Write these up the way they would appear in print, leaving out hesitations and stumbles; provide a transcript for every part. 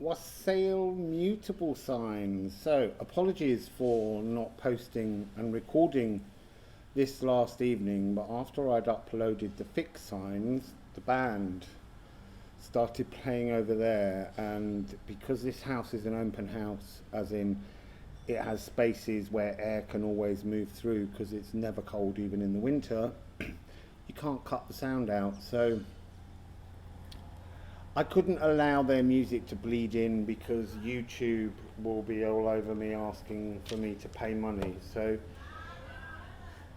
Wassail Mutable Signs. So, apologies for not posting and recording this last evening, but after I'd uploaded the fixed signs, the band started playing over there, and because this house is an open house, as in it has spaces where air can always move through because it's never cold even in the winter, you can't cut the sound out. So I couldn't allow their music to bleed in because YouTube will be all over me asking for me to pay money. So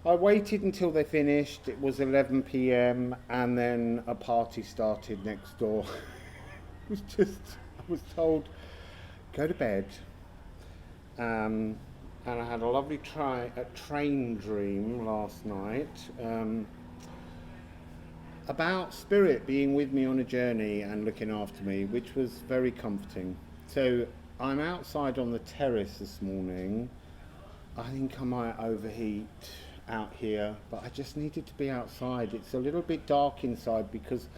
I waited until they finished. It was 11 p.m. and then a party started next door. I was told, go to bed. And I had a lovely train dream last night about spirit being with me on a journey and looking after me, which was very comforting. So I'm outside on the terrace this morning. I think I might overheat out here, but I just needed to be outside. It's a little bit dark inside because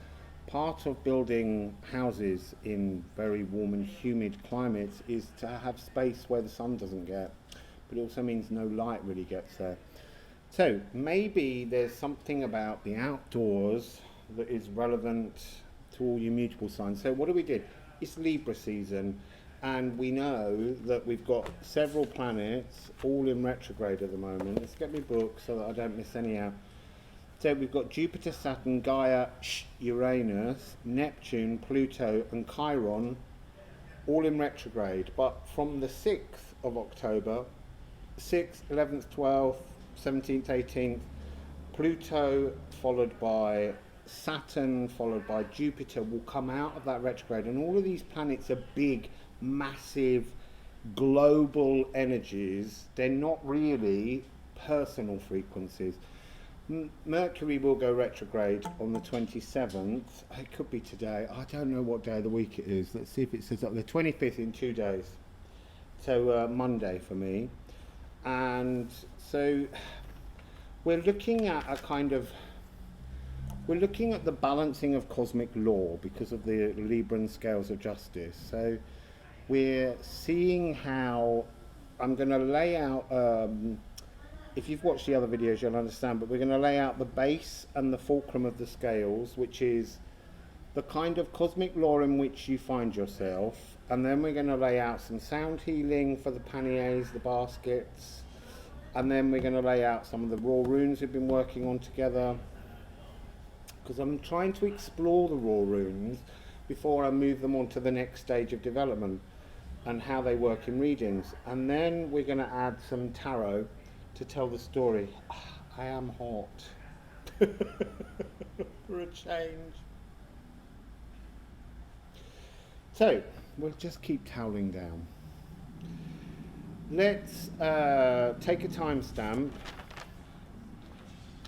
part of building houses in very warm and humid climates is to have space where the sun doesn't get, but it also means no light really gets there. So maybe there's something about the outdoors that is relevant to all your mutable signs. So what do we do? It's Libra season, and we know that we've got several planets all in retrograde at the moment. Let's get my book so that I don't miss any out. So we've got Jupiter, Saturn, Gaia, Uranus, Neptune, Pluto and Chiron all in retrograde. But from the 6th of October, 6th, 11th, 12th, 17th, 18th, Pluto followed by Saturn followed by Jupiter will come out of that retrograde, and all of these planets are big, massive, global energies. They're not really personal frequencies. Mercury will go retrograde on the 27th. It could be today. I don't know what day of the week it is. Let's see if it says up the 25th in 2 days. So Monday for me. And so we're looking at we're looking at the balancing of cosmic law because of the Libran scales of justice. So we're seeing how I'm going to lay out, if you've watched the other videos you'll understand, but we're going to lay out the base and the fulcrum of the scales, which is the kind of cosmic law in which you find yourself, and then we're going to lay out some sound healing for the panniers, the baskets, and then we're going to lay out some of the raw runes we've been working on together, because I'm trying to explore the raw runes before I move them on to the next stage of development and how they work in readings. And then we're going to add some tarot to tell the story. I am hot for a change. So we'll just keep toweling down. Let's take a timestamp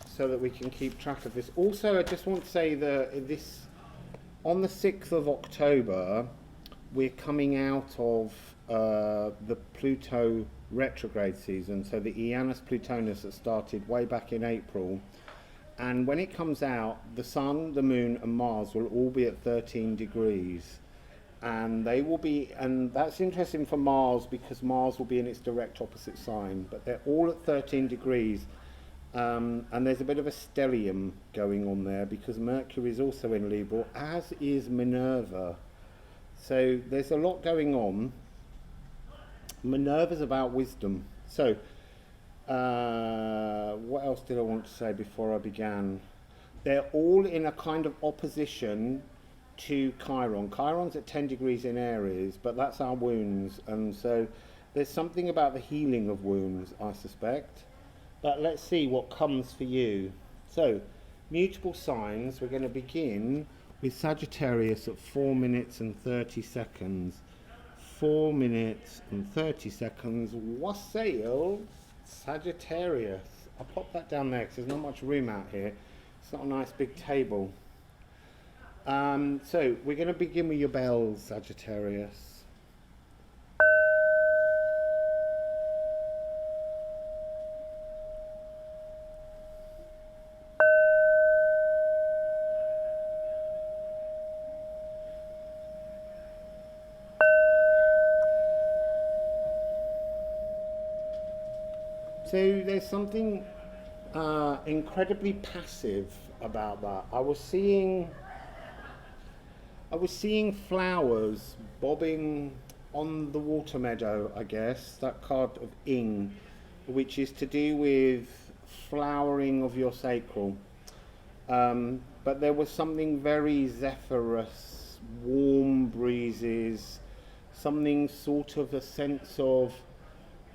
so that we can keep track of this. Also, I just want to say that this, on the 6th of October, we're coming out of the Pluto retrograde season, so the Janus Plutonus that started way back in April, and when it comes out, the Sun, the Moon and Mars will all be at 13 degrees, and they will be, and that's interesting for Mars because Mars will be in its direct opposite sign, but they're all at 13 degrees, and there's a bit of a stellium going on there because Mercury is also in Libra, as is Minerva. So there's a lot going on. Minerva's about wisdom. So what else did I want to say before I began? They're all in a kind of opposition to Chiron. Chiron's at 10 degrees in Aries, but that's our wounds, and so there's something about the healing of wounds, I suspect. But let's see what comes for you. So mutable signs, we're going to begin with Sagittarius at 4 minutes and 30 seconds. 4 minutes and 30 seconds. Wassail Sagittarius. I'll pop that down there because there's not much room out here. It's not a nice big table. So we're going to begin with your bells, Sagittarius. So there's something incredibly passive about that. I was seeing flowers bobbing on the water meadow, I guess, that card of Ing, which is to do with flowering of your sacral. But there was something very zephyrous, warm breezes, something sort of a sense of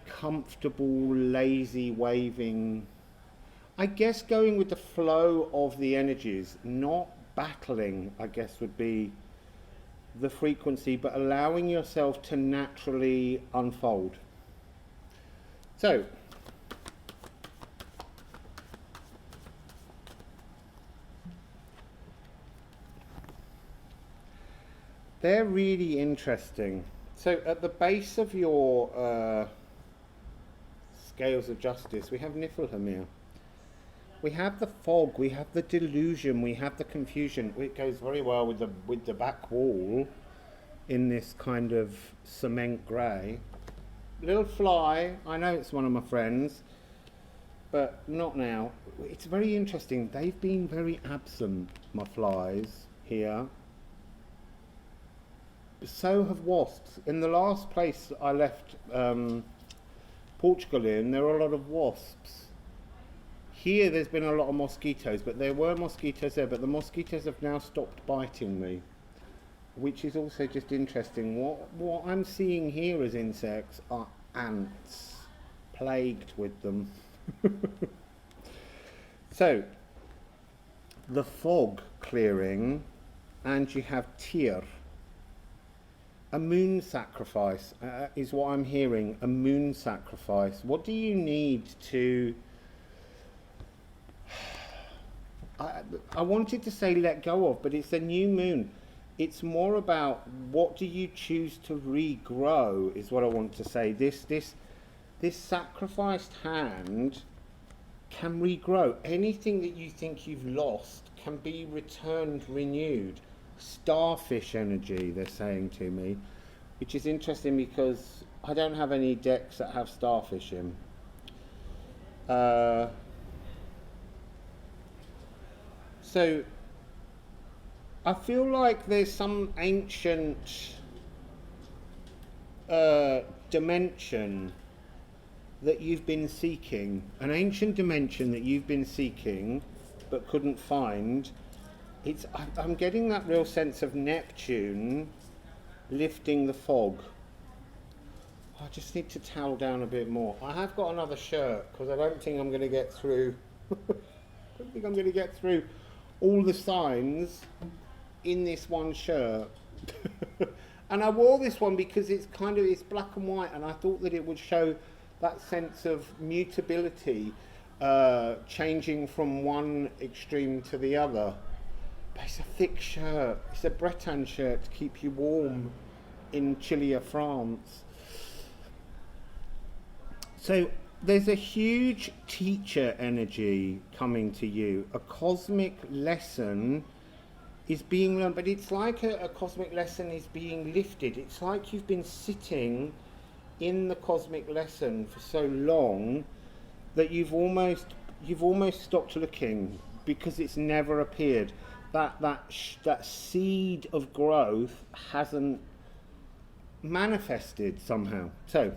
comfortable, lazy waving. I guess going with the flow of the energies, not battling, I guess would be the frequency, but allowing yourself to naturally unfold. So, they're really interesting. So at the base of your scales of justice, we have Niflheim here. We have the fog, we have the delusion, we have the confusion. It goes very well with the back wall in this kind of cement grey. Little fly, I know it's one of my friends, but not now. It's very interesting. They've been very absent, my flies here. So have wasps. In the last place I left Portugal in, there were a lot of wasps. Here there's been a lot of mosquitoes, but there were mosquitoes there, but the mosquitoes have now stopped biting me, which is also just interesting. What I'm seeing here as insects are ants, plagued with them. So, the fog clearing, and you have Tyr. A moon sacrifice is what I'm hearing, a moon sacrifice. What do you need to... I wanted to say let go of, but it's a new moon. It's more about what do you choose to regrow is what I want to say. This sacrificed hand can regrow. Anything that you think you've lost can be returned, renewed. Starfish energy, they're saying to me, which is interesting because I don't have any decks that have starfish in. So I feel like there's some ancient dimension that you've been seeking, an ancient dimension that you've been seeking but couldn't find. I'm getting that real sense of Neptune lifting the fog. I just need to towel down a bit more. I have got another shirt because I don't think I'm going to get through. I don't think I'm going to get through all the signs in this one shirt. And I wore this one because it's black and white, and I thought that it would show that sense of mutability, changing from one extreme to the other. But it's a thick shirt. It's a Breton shirt to keep you warm in chillier France. So there's a huge teacher energy coming to you. A cosmic lesson is being learned, but it's like a cosmic lesson is being lifted. It's like you've been sitting in the cosmic lesson for so long that you've almost stopped looking because it's never appeared. That seed of growth hasn't manifested somehow. So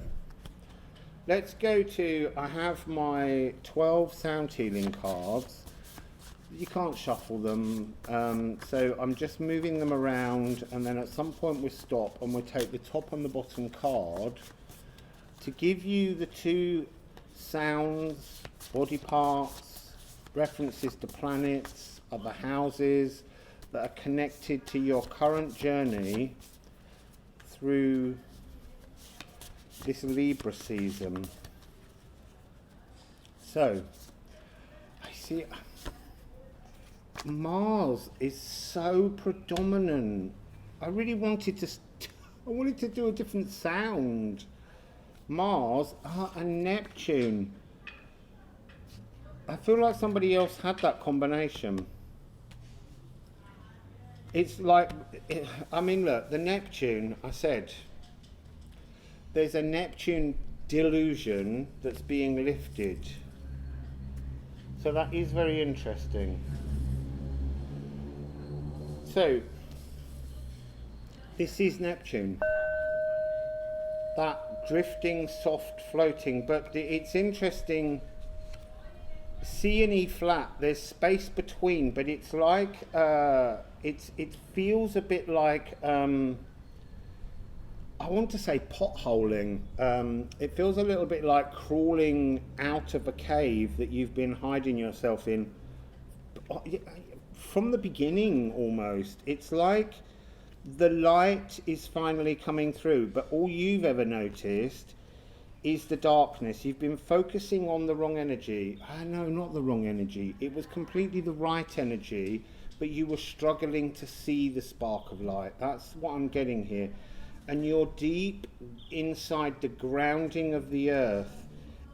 let's go to, I have my 12 sound healing cards. You can't shuffle them, so I'm just moving them around, and then at some point we'll stop and we'll take the top and the bottom card to give you the two sounds, body parts, references to planets, other houses that are connected to your current journey through this Libra season. So, I see Mars is so predominant. I really wanted to do a different sound. Mars and Neptune. I feel like somebody else had that combination. It's like, look, the Neptune, I said, there's a Neptune delusion that's being lifted. So that is very interesting. So this is Neptune, that drifting, soft floating, but it's interesting. C and E flat, there's space between, but it's like it feels a bit like I want to say potholing. It feels a little bit like crawling out of a cave that you've been hiding yourself in from the beginning almost. It's like the light is finally coming through, but all you've ever noticed is the darkness. You've been focusing on the wrong energy. No, not the wrong energy. It was completely the right energy, but you were struggling to see the spark of light. That's what I'm getting here. And you're deep inside the grounding of the earth.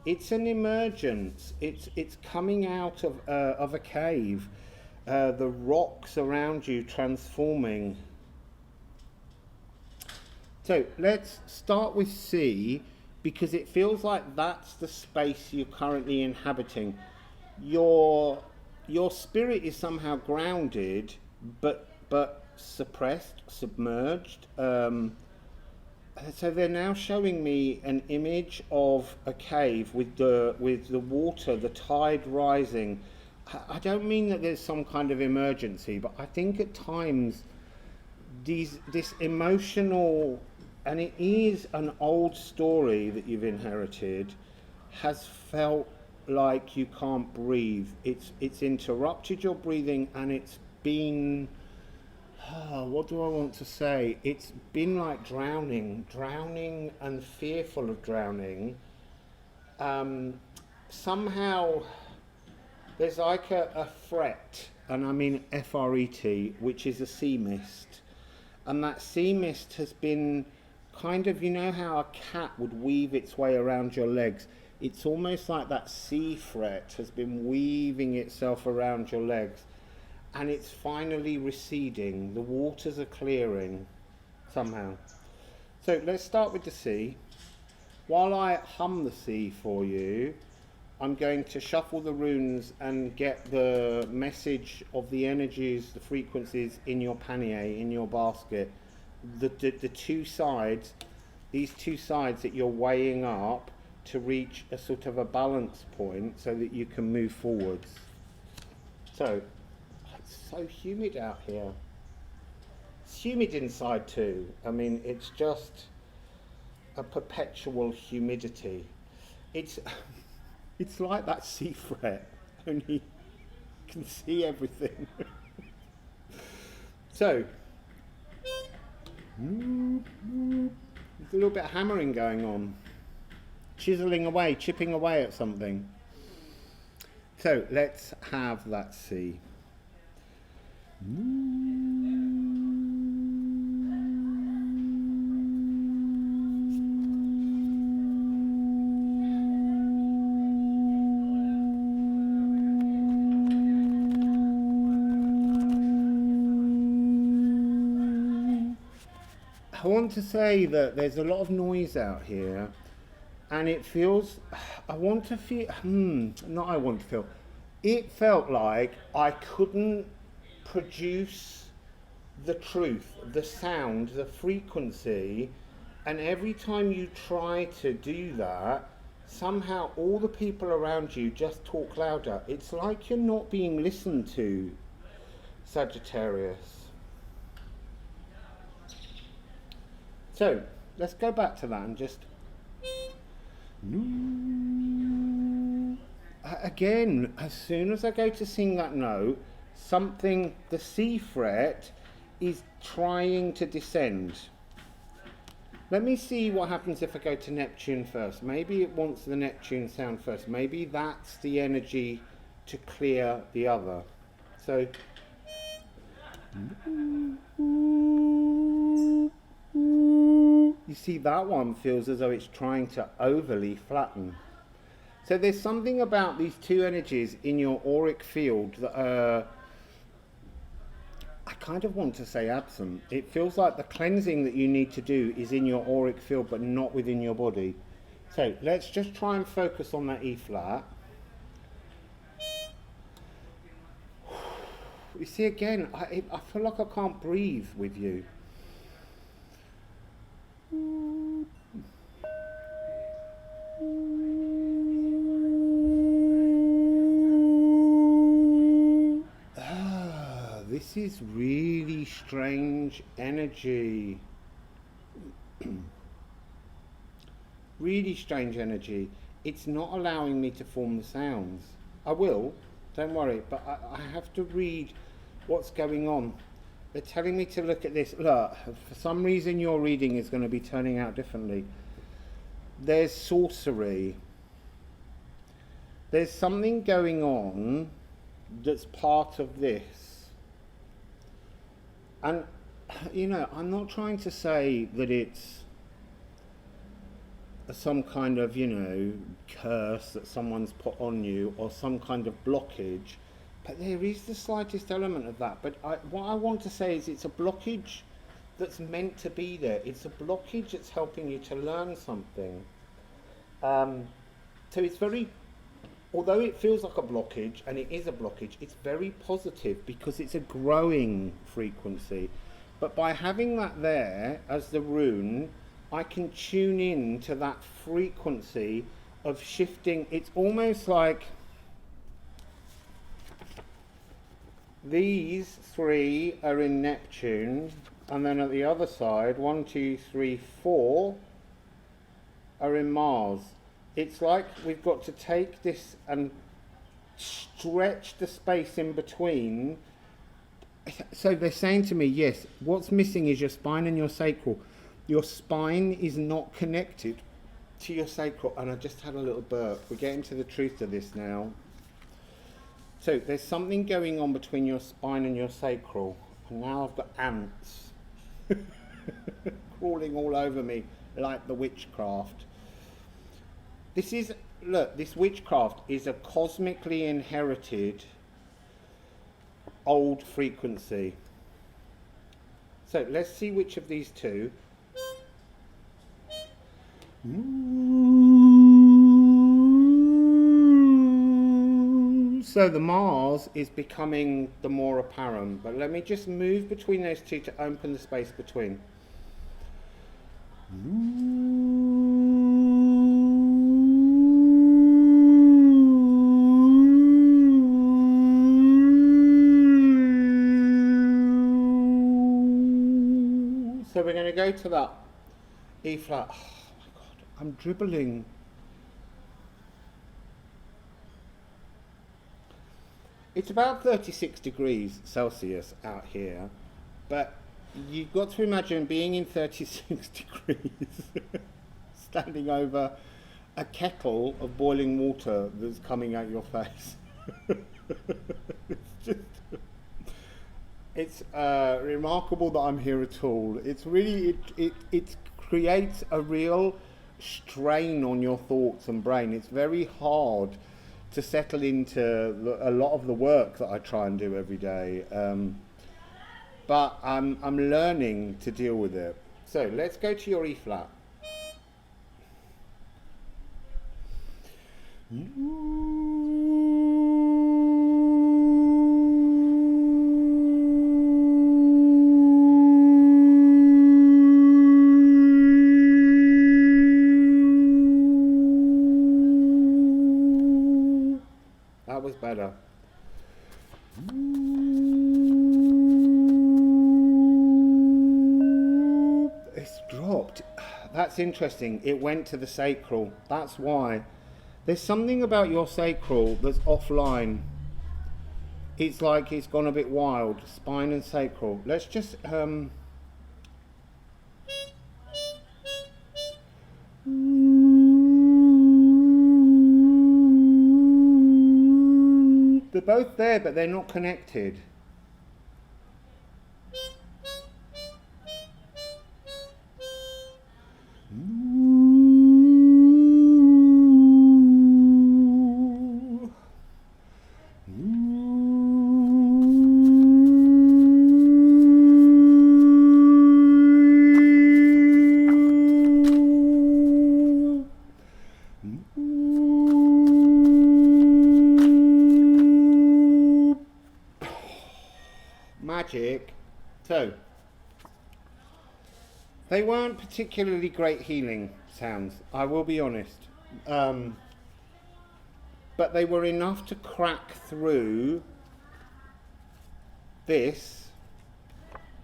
It's an emergence. It's coming out of a cave. The rocks around you transforming. So let's start with C, because it feels like that's the space you're currently inhabiting. Your spirit is somehow grounded, but suppressed, submerged. So they're now showing me an image of a cave with the water, the tide rising. I don't mean that there's some kind of emergency, but I think at times this emotional, and it is an old story that you've inherited, has felt like you can't breathe. It's interrupted your breathing, and it's been, what do I want to say? It's been like drowning and fearful of drowning. Somehow there's like a fret, and I mean F-R-E-T, which is a sea mist. And that sea mist has been kind of, you know how a cat would weave its way around your legs? It's almost like that sea fret has been weaving itself around your legs, and it's finally receding. The waters are clearing somehow. So let's start with the sea. While I hum the sea for you, I'm going to shuffle the runes and get the message of the energies, the frequencies in your panier, in your basket. The two sides, these two sides that you're weighing up to reach a sort of a balance point so that you can move forwards. So, it's so humid out here. It's humid inside too. I mean, it's just a perpetual humidity. It's like that sea fret, only you can see everything. So, there's a little bit of hammering going on, chiseling away, chipping away at something. So let's have that sea. I want to say that there's a lot of noise out here, and it feels, it felt like I couldn't produce the truth, the sound, the frequency, and every time you try to do that, somehow all the people around you just talk louder. It's like you're not being listened to, Sagittarius. So, let's go back to that and just... Again, as soon as I go to sing that note, something, the C fret, is trying to descend. Let me see what happens if I go to Neptune first. Maybe it wants the Neptune sound first. Maybe that's the energy to clear the other. So... You see, that one feels as though it's trying to overly flatten. So there's something about these two energies in your auric field that I kind of want to say absent. It feels like the cleansing that you need to do is in your auric field but not within your body. So let's just try and focus on that E flat. You see, again, I feel like I can't breathe with you. This is really strange energy. Really strange energy. It's not allowing me to form the sounds. I will, don't worry, but I have to read what's going on. They're telling me to look at this. Look, for some reason your reading is going to be turning out differently. There's sorcery. There's something going on that's part of this. And, you know, I'm not trying to say that it's some kind of, you know, curse that someone's put on you or some kind of blockage, but there is the slightest element of that. But what I want to say is it's a blockage that's meant to be there. It's a blockage that's helping you to learn something. So it's very, although it feels like a blockage, and it is a blockage, it's very positive because it's a growing frequency. But by having that there as the rune, I can tune in to that frequency of shifting. It's almost like these three are in Neptune, and then at the other side, 1, 2, 3, 4 are in Mars. It's like we've got to take this and stretch the space in between. So they're saying to me, yes, what's missing is your spine and your sacral. Your spine is not connected to your sacral. And I just had a little burp. We're getting to the truth of this now. So there's something going on between your spine and your sacral. And now I've got ants crawling all over me like the witchcraft. This is, look, this witchcraft is a cosmically inherited old frequency. So let's see which of these two. So the Mars is becoming the more apparent, but let me just move between those two to open the space between. So we're going to go to that E flat. Oh my God, I'm dribbling. It's about 36 degrees Celsius out here, but you've got to imagine being in 36 degrees, standing over a kettle of boiling water that's coming out your face. It's remarkable that I'm here at all. It's really, it creates a real strain on your thoughts and brain. It's very hard to settle into a lot of the work that I try and do every day. But I'm learning to deal with it. So let's go to your E flat. That was better. It's dropped. That's interesting. It went to the sacral. That's why. There's something about your sacral that's offline. It's like it's gone a bit wild. Spine and sacral. Let's just they're both there, but they're not connected. So, they weren't particularly great healing sounds, I will be honest. But they were enough to crack through this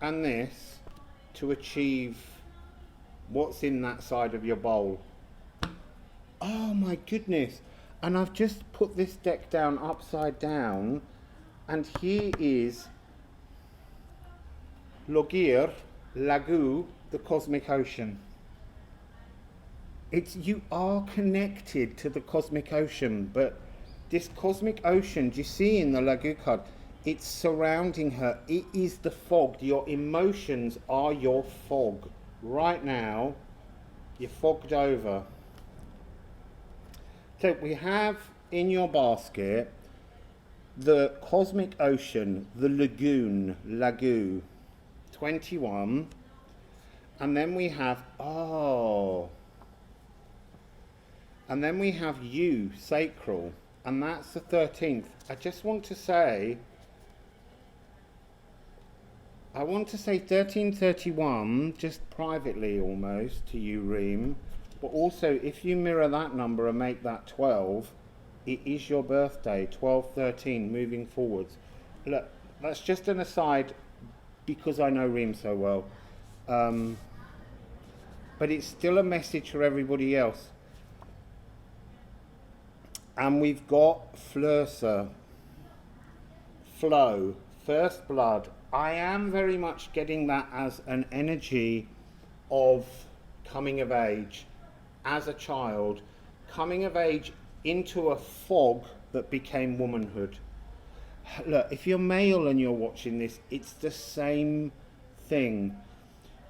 and this to achieve what's in that side of your bowl. Oh my goodness. And I've just put this deck down upside down, and here is Logir, Lagu, the cosmic ocean. You are connected to the cosmic ocean, but this cosmic ocean, do you see in the Lagu card, it's surrounding her. It is the fog. Your emotions are your fog. Right now, you're fogged over. So we have in your basket the cosmic ocean, the lagoon, Lagu, 21. And then we have, and then we have you, sacral, and that's the 13th. I just want to say, 1331, just privately almost, to you, Reem. But also, if you mirror that number and make that 12, it is your birthday, 1213, moving forwards. Look, that's just an aside because I know Reem so well. But it's still a message for everybody else. And we've got Flursa, flow, first blood. I am very much getting that as an energy of coming of age as a child, coming of age into a fog that became womanhood. Look, if you're male and you're watching this, it's the same thing.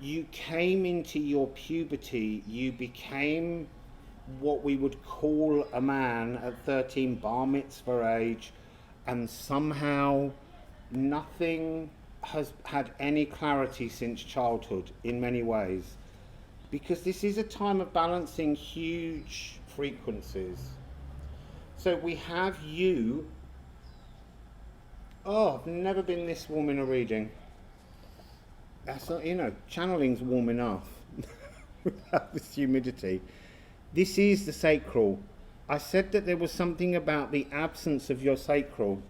You came into your puberty, you became what we would call a man at 13, bar mitzvah age, and somehow nothing has had any clarity since childhood in many ways, because this is a time of balancing huge frequencies. So we have you. Oh, I've never been this warm in a reading. That's not, channeling's warm enough without this humidity. This is the sacral. I said that there was something about the absence of your sacral.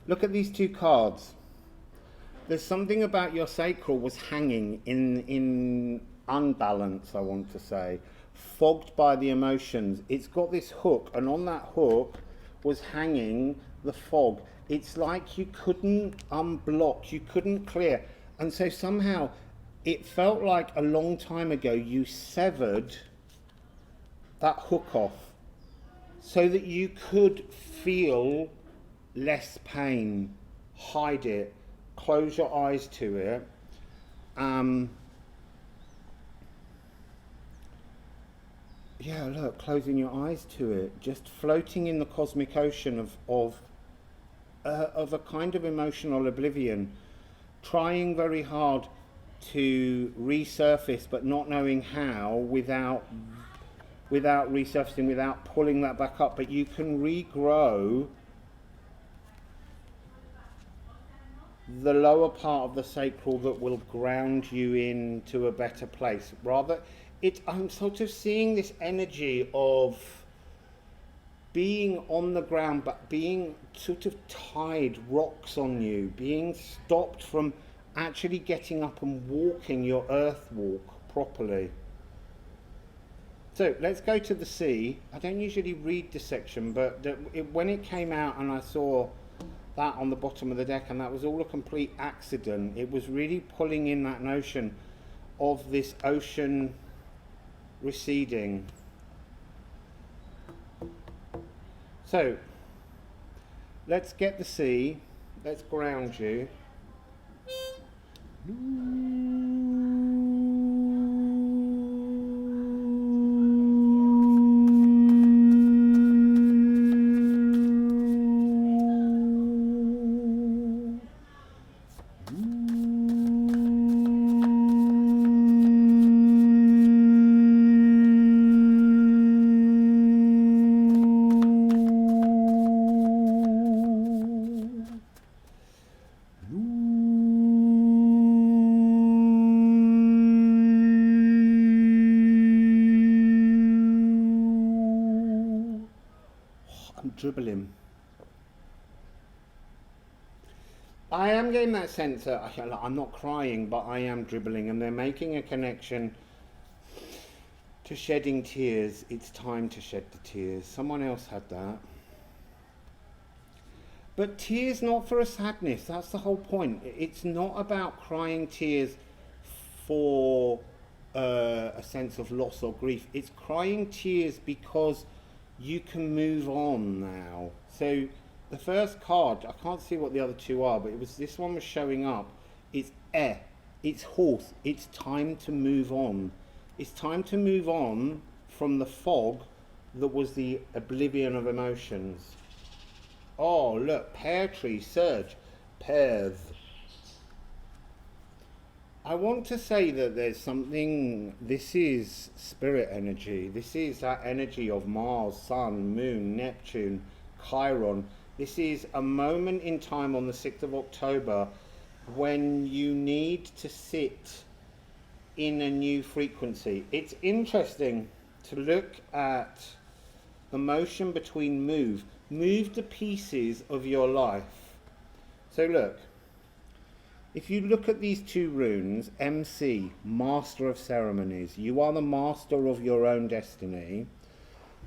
Look at these two cards. There's something about your sacral was hanging in unbalance, I want to say, fogged by the emotions. It's got this hook, and on that hook was hanging the fog. It's like you couldn't unblock, you couldn't clear. And so somehow it felt like a long time ago you severed that hook off so that you could feel less pain, hide it, close your eyes to it. Yeah, look, closing your eyes to it, just floating in the cosmic ocean of a kind of emotional oblivion, trying very hard to resurface, but not knowing how without resurfacing, without pulling that back up. But you can regrow the lower part of the sacral that will ground you into a better place. I'm sort of seeing this energy of being on the ground, but being sort of tied, rocks on you, being stopped from actually getting up and walking your earth walk properly. So let's go to the sea. I don't usually read this section, but when it came out and I saw that on the bottom of the deck, and that was all a complete accident, it was really pulling in that notion of this ocean receding. So let's get the sea, let's ground you. I'm dribbling. I am getting that sense that I'm not crying, but I am dribbling, and they're making a connection to shedding tears. It's time to shed the tears. Someone else had that. But tears not for a sadness. That's the whole point. It's not about crying tears for a sense of loss or grief. It's crying tears because you can move on now. So the first card, I can't see what the other two are, but this one was showing up. It's it's horse. It's time to move on. It's time to move on from the fog that was the oblivion of emotions. Oh, look, pear tree, surge, pears. I want to say that there's something, this is spirit energy. This is that energy of Mars, Sun, Moon, Neptune, Chiron. This is a moment in time on the 6th of October when you need to sit in a new frequency. It's interesting to look at the motion between move the pieces of your life. So look, if you look at these two runes, MC, Master of Ceremonies, you are the master of your own destiny,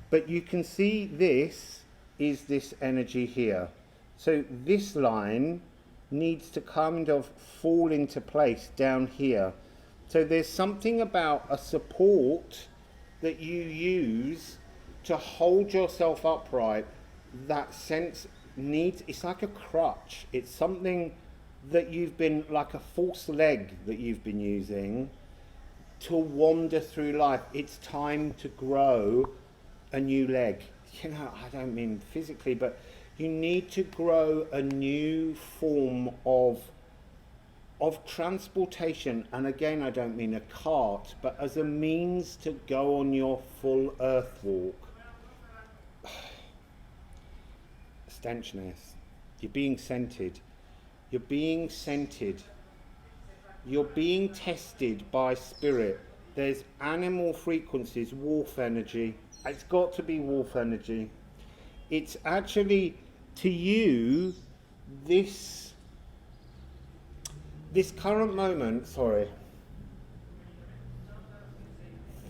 but you can see this is this energy here. So this line needs to kind of fall into place down here. So there's something about a support that you use to hold yourself upright. That sense needs, it's like a crutch. It's something that you've been, like a false leg that you've been using to wander through life. It's time to grow a new leg. You know, I don't mean physically, but you need to grow a new form of transportation. And again, I don't mean a cart, but as a means to go on your full earth walk. Stenchness. You're being scented. You're being scented. You're being tested by spirit. There's animal frequencies, wolf energy. It's got to be wolf energy. It's actually, to you, this current moment,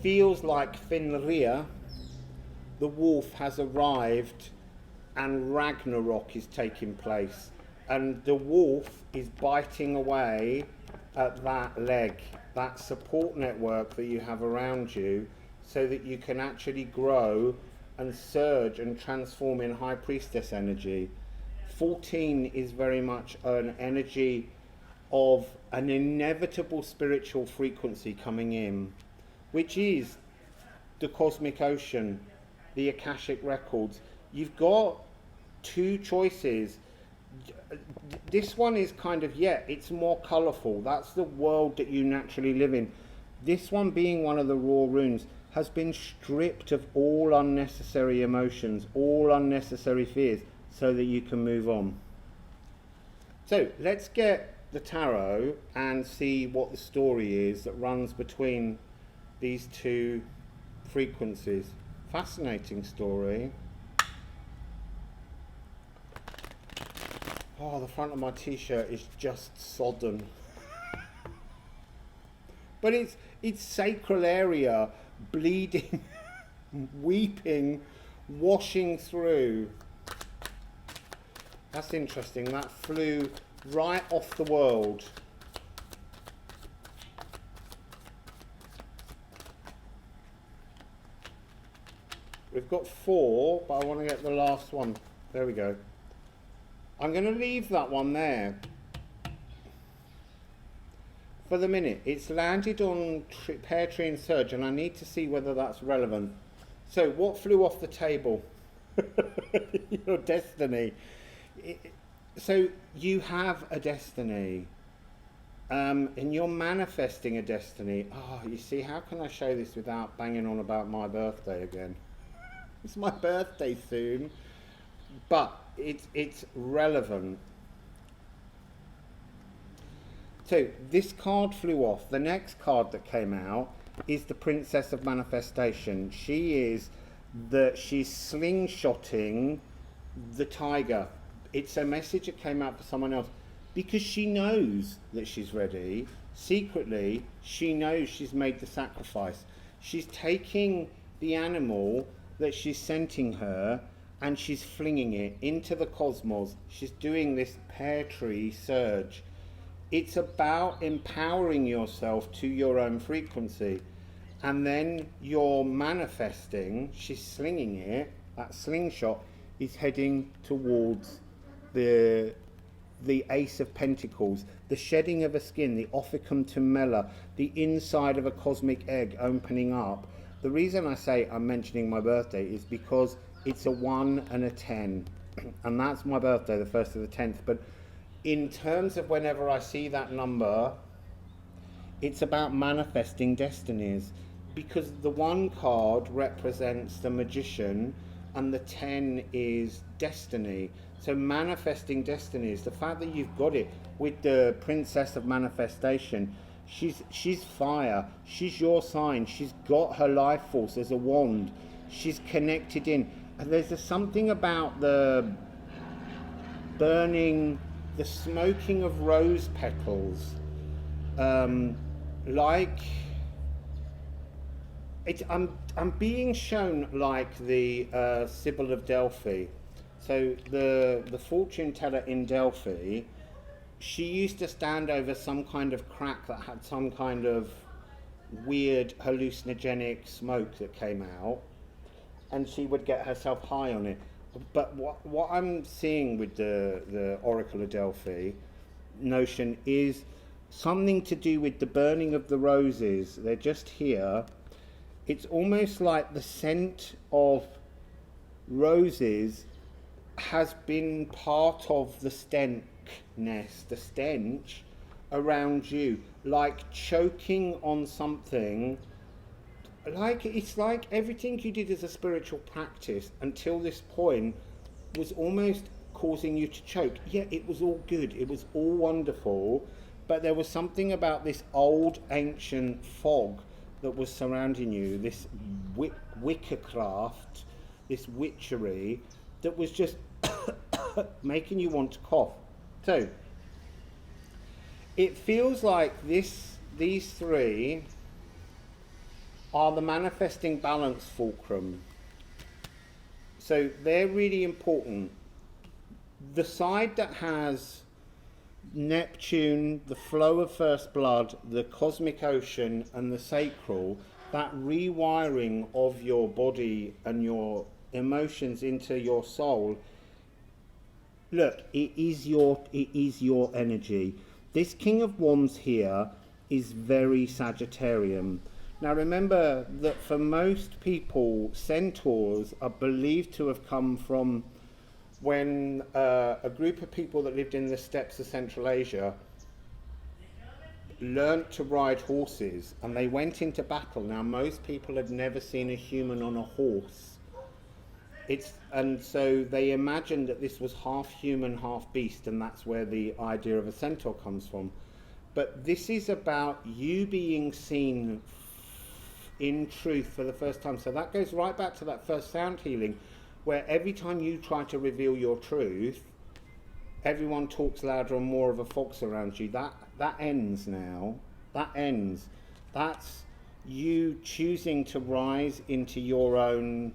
feels like Fenrir, the wolf, has arrived and Ragnarok is taking place. And the wolf is biting away at that leg, that support network that you have around you, so that you can actually grow and surge and transform in High Priestess energy. 14 is very much an energy of an inevitable spiritual frequency coming in, which is the cosmic ocean, the Akashic records. You've got two choices. This one is kind of, it's more colourful. That's the world that you naturally live in. This one, being one of the raw runes, has been stripped of all unnecessary emotions, all unnecessary fears, so that you can move on. So let's get the tarot and see what the story is that runs between these two frequencies. Fascinating story. Oh, the front of my t-shirt is just sodden. But it's sacral area, bleeding, weeping, washing through. That's interesting. That flew right off the world. We've got 4, but I want to get the last one. There we go. I'm going to leave that one there for the minute. It's landed on Pear Tree and Surge, and I need to see whether that's relevant. So what flew off the table? Your destiny. So you have a destiny, and you're manifesting a destiny. Oh, you see, how can I show this without banging on about my birthday again? It's my birthday soon, but it's relevant. So this card flew off. The next card that came out is the Princess of Manifestation. She's slingshotting the tiger. It's a message that came out for someone else because she knows that she's ready. Secretly, she knows she's made the sacrifice. She's taking the animal that she's sending her and she's flinging it into the cosmos. She's doing this pear tree surge. It's about empowering yourself to your own frequency. And then you're manifesting, she's slinging it, that slingshot is heading towards the Ace of Pentacles, the shedding of a skin, the Ophicum Tumella, the inside of a cosmic egg opening up. The reason I say I'm mentioning my birthday is because it's a 1 and a 10, and that's my birthday, the 1st of the 10th. But in terms of whenever I see that number, it's about manifesting destinies, because the 1 card represents the magician and the 10 is destiny. So manifesting destinies, the fact that you've got it with the Princess of Manifestation, she's fire, she's your sign, she's got her life force as a wand, she's connected in. And there's something about the burning, the smoking of rose petals, like I'm being shown like the Sibyl of Delphi. So the fortune teller in Delphi, she used to stand over some kind of crack that had some kind of weird hallucinogenic smoke that came out, and she would get herself high on it. But what I'm seeing with the Oracle of Delphi notion is something to do with the burning of the roses. They're just here. It's almost like the scent of roses has been part of the stench around you, like choking on something. Like it's like everything you did as a spiritual practice until this point was almost causing you to choke. Yeah, it was all good, it was all wonderful, but there was something about this old ancient fog that was surrounding you, this witchcraft, this witchery that was just making you want to cough. So it feels like these three are the manifesting balance fulcrum. So they're really important. The side that has Neptune, the flow of first blood, the cosmic ocean and the sacral, that rewiring of your body and your emotions into your soul, look, it is your energy. This King of Wands here is very Sagittarian. Now remember that for most people, centaurs are believed to have come from when a group of people that lived in the steppes of Central Asia learnt to ride horses and they went into battle. Now most people had never seen a human on a horse. And so they imagined that this was half human, half beast, and that's where the idea of a centaur comes from. But this is about you being seen in truth for the first time. So that goes right back to that first sound healing, where every time you try to reveal your truth, everyone talks louder and more of a fox around you. That ends now. That ends. That's you choosing to rise into your own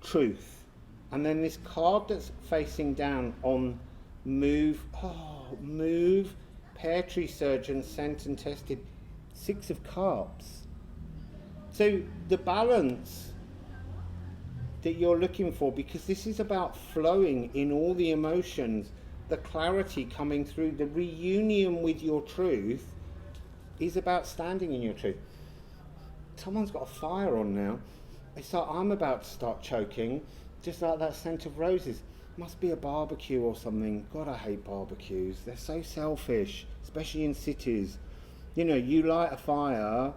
truth. And then this card that's facing down on move, pear tree surgeon, sent and tested, 6 of Cups. So the balance that you're looking for, because this is about flowing in all the emotions, the clarity coming through, the reunion with your truth is about standing in your truth. Someone's got a fire on now. It's like I'm about to start choking, just like that scent of roses. Must be a barbecue or something. God, I hate barbecues. They're so selfish, especially in cities. You know, you light a fire,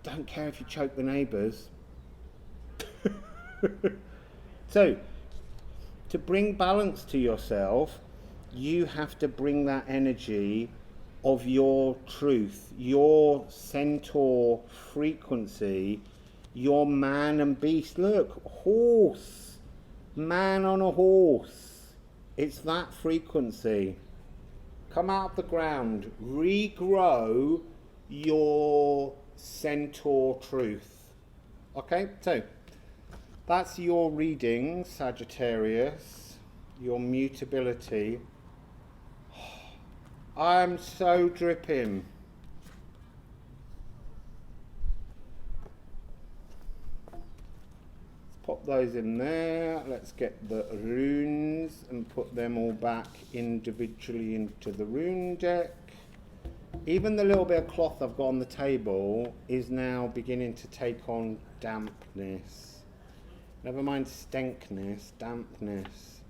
don't care if you choke the neighbours. So, to bring balance to yourself, you have to bring that energy of your truth, your centaur frequency, your man and beast. Look, horse. Man on a horse. It's that frequency. Come out of the ground. Regrow your centaur truth. Okay, so that's your reading, Sagittarius. Your mutability. I'm so dripping. Pop those in there. Let's get the runes and put them all back individually into the rune deck. Even the little bit of cloth I've got on the table is now beginning to take on dampness. Never mind stankness, dampness.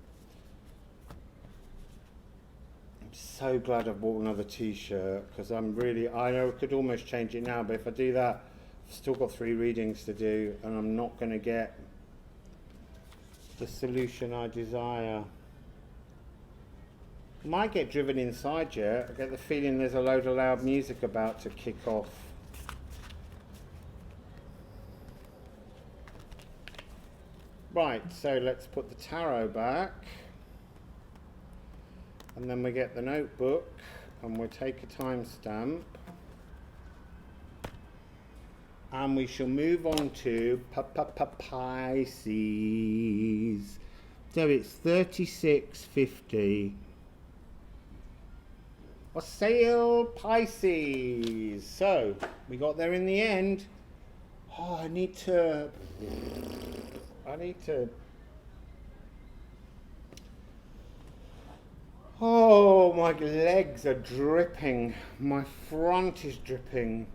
I'm so glad I've bought another t-shirt because I know I could almost change it now, but if I do that, I've still got 3 readings to do and I'm not going to get the solution I desire. I might get driven inside yet. I get the feeling there's a load of loud music about to kick off. Right, so let's put the tarot back. And then we get the notebook and we'll take a timestamp. And we shall move on to Pisces. So it's 3650. Wassail Pisces. So we got there in the end. Oh, I need to. Oh, my legs are dripping. My front is dripping.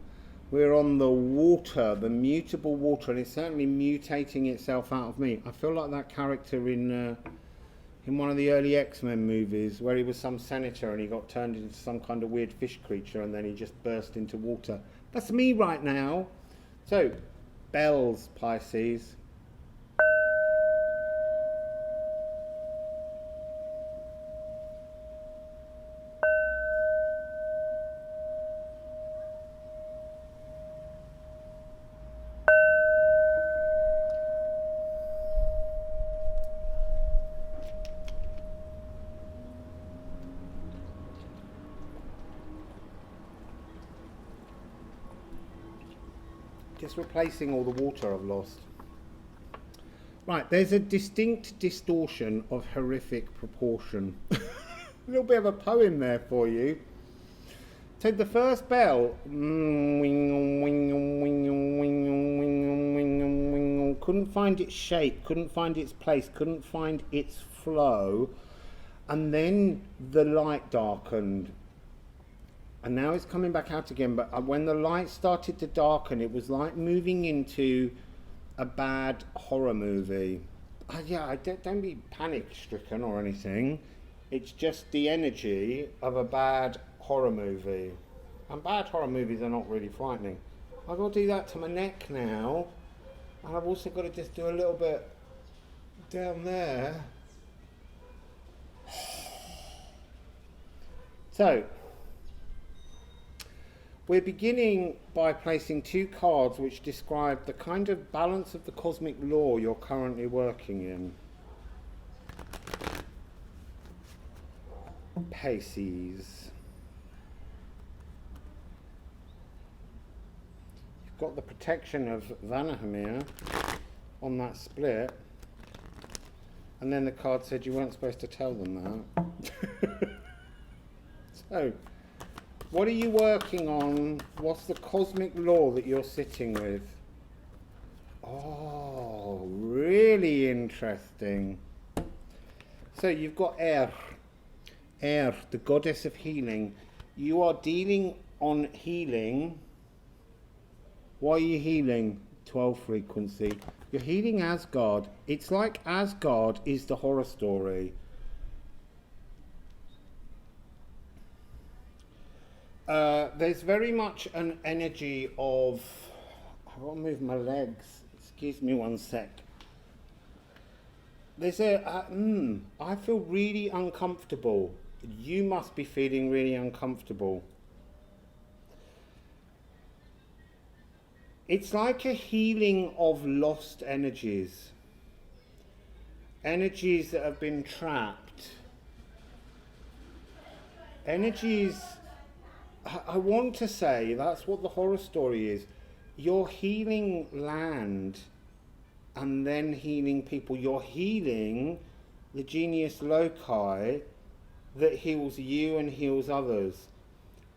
We're on the water, the mutable water, and it's certainly mutating itself out of me. I feel like that character in one of the early X-Men movies where he was some senator and he got turned into some kind of weird fish creature and then he just burst into water. That's me right now. So, bells, Pisces. Just replacing all the water I've lost. Right, there's a distinct distortion of horrific proportion. A little bit of a poem there for you. So the first bell, couldn't find its shape, couldn't find its place, couldn't find its flow, and then the light darkened. And now it's coming back out again, but when the light started to darken, it was like moving into a bad horror movie. Don't be panic-stricken or anything. It's just the energy of a bad horror movie. And bad horror movies are not really frightening. I've got to do that to my neck now. And I've also got to just do a little bit down there. So, we're beginning by placing 2 cards which describe the kind of balance of the cosmic law you're currently working in. Pisces. You've got the protection of Vanahamir on that split. And then the card said you weren't supposed to tell them that. So, what are you working on? What's the cosmic law that you're sitting with? Oh, really interesting. So you've got Air, the goddess of healing. You are dealing on healing. Why are you healing? 12 frequency. You're healing Asgard. It's like Asgard is the horror story. There's very much an energy of, I want to move my legs, excuse me one sec. There's I feel really uncomfortable. You must be feeling really uncomfortable. It's like a healing of lost energies. energies that have been trapped, energies, I want to say that's what the horror story is. You're healing land and then healing people. You're healing the genius loci that heals you and heals others.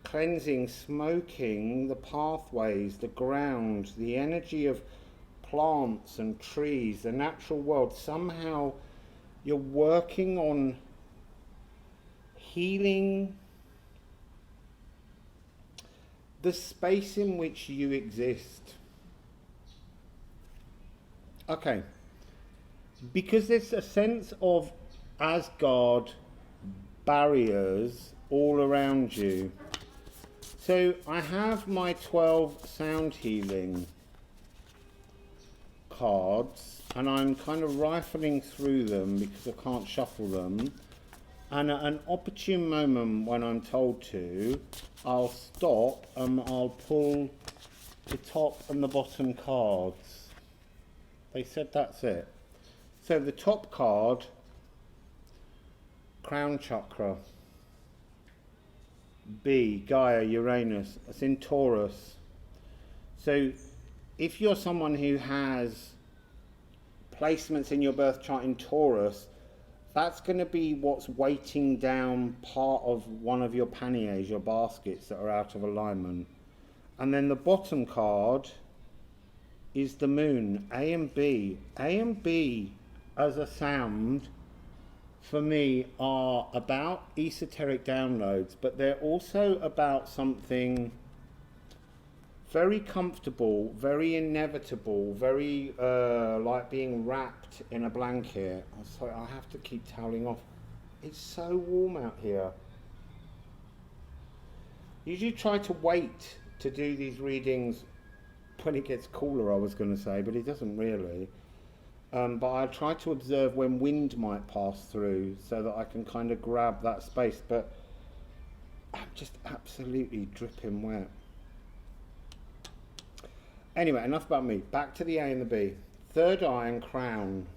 Cleansing, smoking the pathways, the ground, the energy of plants and trees, the natural world. Somehow you're working on healing the space in which you exist. Okay, because there's a sense of Asgard barriers all around you. So I have my 12 sound healing cards, and I'm kind of rifling through them because I can't shuffle them. And at an opportune moment when I'm told to, I'll stop and I'll pull the top and the bottom cards. They said that's it. So the top card, Crown Chakra. B, Gaia, Uranus. It's in Taurus. So if you're someone who has placements in your birth chart in Taurus, that's going to be what's weighting down part of one of your panniers, your baskets that are out of alignment. And then the bottom card is the moon, A and B. A and B as a sound for me are about esoteric downloads, but they're also about something very comfortable, very inevitable, very like being wrapped in a blanket. I'm sorry, I have to keep toweling off. It's so warm out here. Usually try to wait to do these readings when it gets cooler, I was going to say, but it doesn't really. But I try to observe when wind might pass through so that I can kind of grab that space, but I'm just absolutely dripping wet. Anyway, enough about me. Back to the A and the B. Third eye and crown.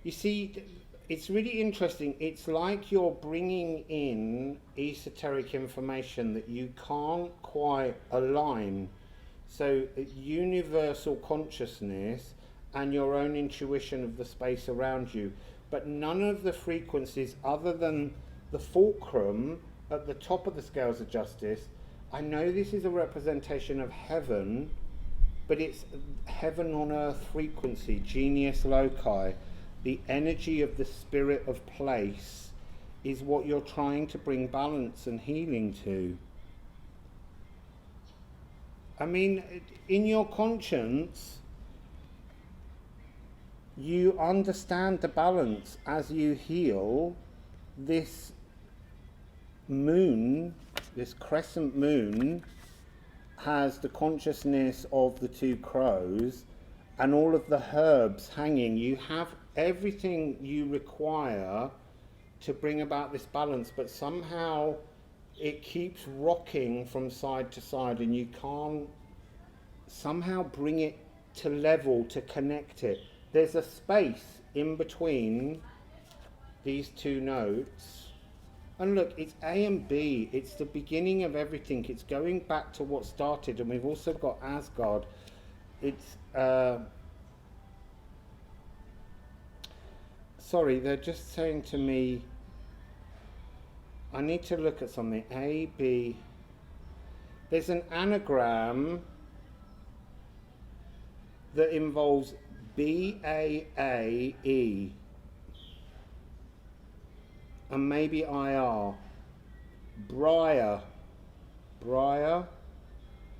You see, it's really interesting. It's like you're bringing in esoteric information that you can't quite align. So universal consciousness and your own intuition of the space around you, but none of the frequencies other than the fulcrum at the top of the scales of justice. I know this is a representation of heaven, but it's heaven on earth frequency, genius loci. The energy of the spirit of place is what you're trying to bring balance and healing to. I mean, in your conscience, you understand the balance as you heal this moon, this crescent moon has the consciousness of the two crows and all of the herbs hanging. You have everything you require to bring about this balance, but somehow it keeps rocking from side to side and you can't somehow bring it to level, to connect it. There's a space in between these two notes. And look, it's A and B. It's the beginning of everything. It's going back to what started. And we've also got Asgard. It's... sorry, they're just saying to me... I need to look at something. A, B... There's an anagram that involves B-A-A-E and maybe IR. Briar. Briar?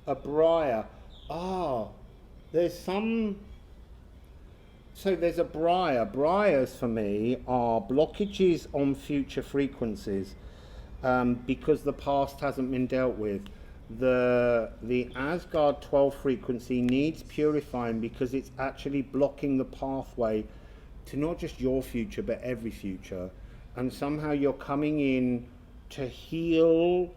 A briar. Ah, there's some... So there's a briar. Briars for me are blockages on future frequencies because the past hasn't been dealt with. The Asgard 12 frequency needs purifying because it's actually blocking the pathway to not just your future but every future, and somehow you're coming in to heal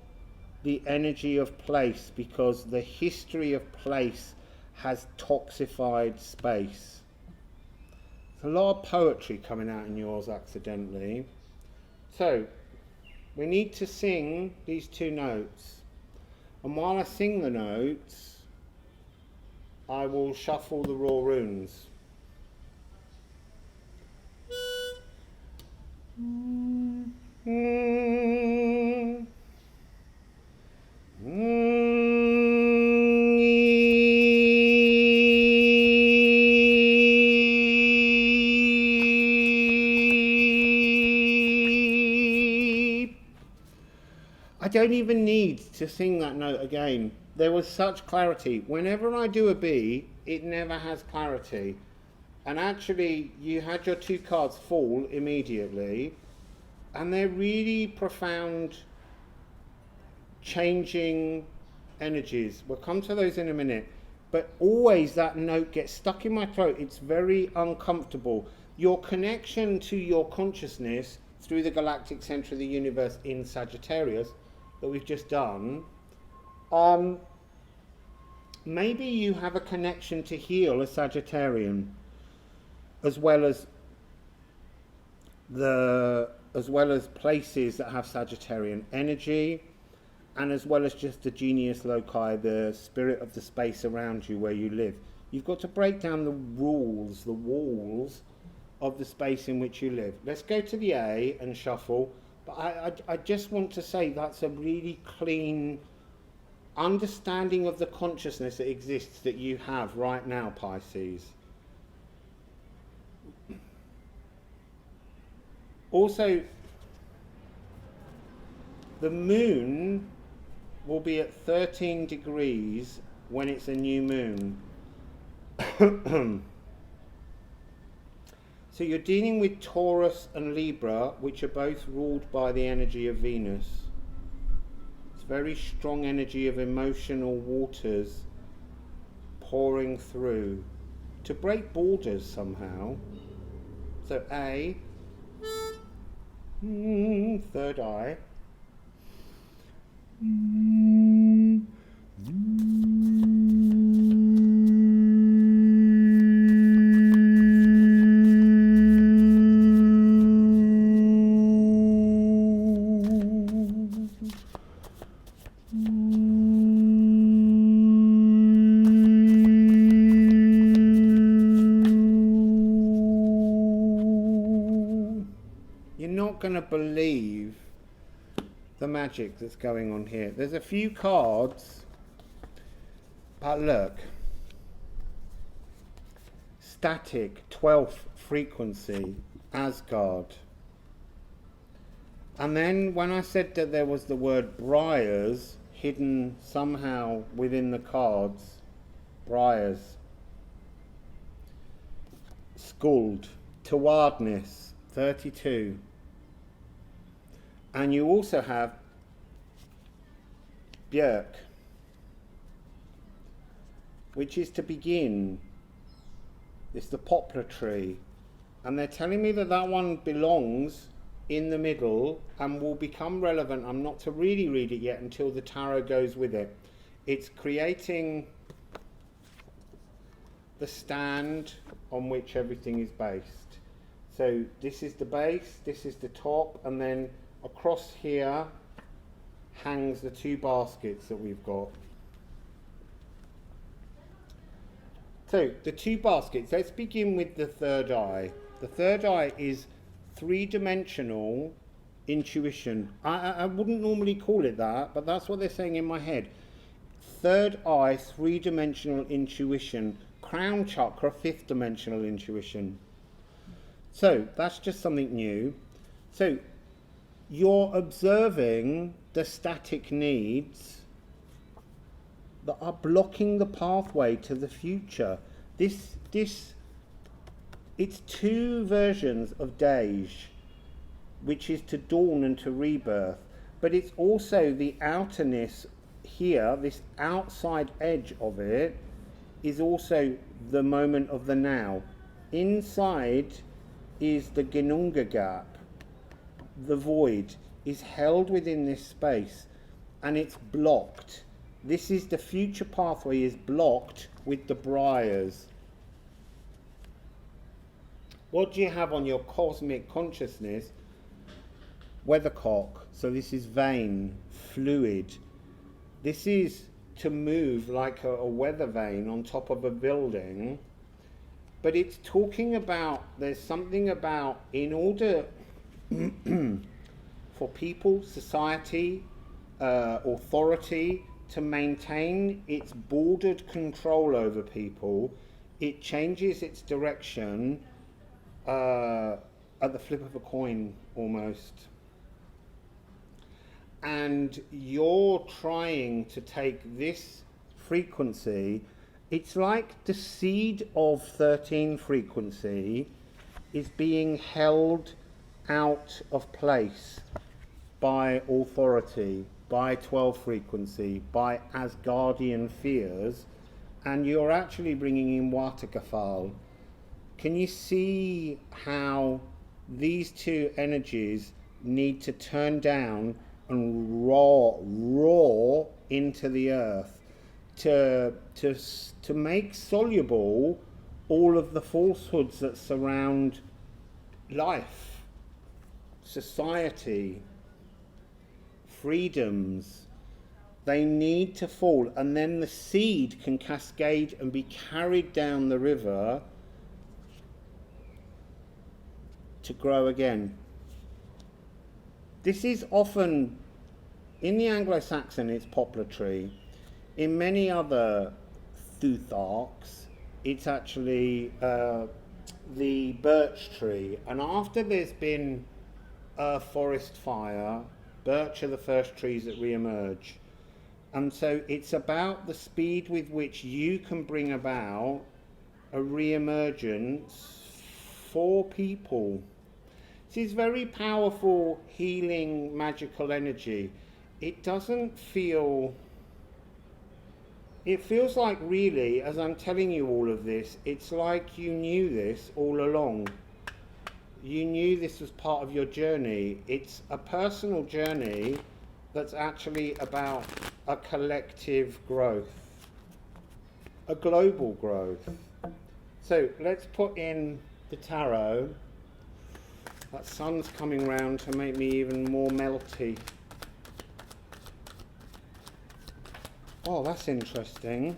the energy of place because the history of place has toxified space. There's a lot of poetry coming out in yours accidentally. So, we need to sing these 2 notes. And while I sing the notes, I will shuffle the raw runes. I don't even need to sing that note again. There was such clarity. Whenever I do a B, it never has clarity. And actually, you had your 2 cards fall immediately. And they're really profound, changing energies. We'll come to those in a minute. But always that note gets stuck in my throat. It's very uncomfortable. Your connection to your consciousness through the galactic center of the universe in Sagittarius that we've just done, maybe you have a connection to heal a Sagittarian, as well as places that have Sagittarian energy, and as well as just the genius loci, the spirit of the space around you where you live. You've got to break down the rules, the walls of the space in which you live. Let's go to the A and shuffle. But I just want to say that's a really clean understanding of the consciousness that exists that you have right now, Pisces. Also, the moon will be at 13 degrees when it's a new moon. So you're dealing with Taurus and Libra, which are both ruled by the energy of Venus. It's very strong energy of emotional waters pouring through to break borders somehow. So A, third eye. Going to believe the magic that's going on here. There's a few cards, but look, static 12th frequency, Asgard, and then when I said that there was the word briars hidden somehow within the cards, briars, Skuld, Towardness 32. And you also have Björk, which is to begin. It's the poplar tree. And they're telling me that that one belongs in the middle and will become relevant. I'm not to really read it yet until the tarot goes with it. It's creating the stand on which everything is based. So this is the base, this is the top, and then across here hangs the 2 baskets that we've got. So the 2 baskets, let's begin with the third eye. The third eye is 3-dimensional intuition. I wouldn't normally call it that, but that's what they're saying in my head. Third eye, 3-dimensional intuition. Crown chakra, 5th dimensional intuition. So that's just something new. So you're observing the static needs that are blocking the pathway to the future. It's 2 versions of Dej, which is to dawn and to rebirth, but it's also the outerness here, this outside edge of it is also the moment of the now. Inside is the Genunga gap. The void is held within this space and it's blocked. This is the future pathway is blocked with the briars. What do you have on your cosmic consciousness? Weathercock. So this is vane, fluid. This is to move like a weather vane on top of a building. But it's talking about, there's something about, in order for people, society, authority to maintain its bordered control over people, it changes its direction at the flip of a coin almost. And you're trying to take this frequency, it's like the seed of 13 frequency is being held out of place by authority, by 12 frequency, by Asgardian fears, and you're actually bringing in Waterkafal. Can you see how these two energies need to turn down and roar into the earth to make soluble all of the falsehoods that surround life, society, freedoms? They need to fall, and then the seed can cascade and be carried down the river to grow again. This is often, in the Anglo-Saxon, it's poplar tree. In many other Thutharks, it's actually the birch tree. And after there's been a forest fire, birch are the first trees that re-emerge. And so it's about the speed with which you can bring about a re-emergence for people. This is very powerful, healing, magical energy. It doesn't feel... It feels like, really, as I'm telling you all of this, it's like you knew this all along. You knew this was part of your journey. It's a personal journey that's actually about a collective growth, a global growth. So let's put in the tarot. That sun's coming round to make me even more melty. Oh, that's interesting.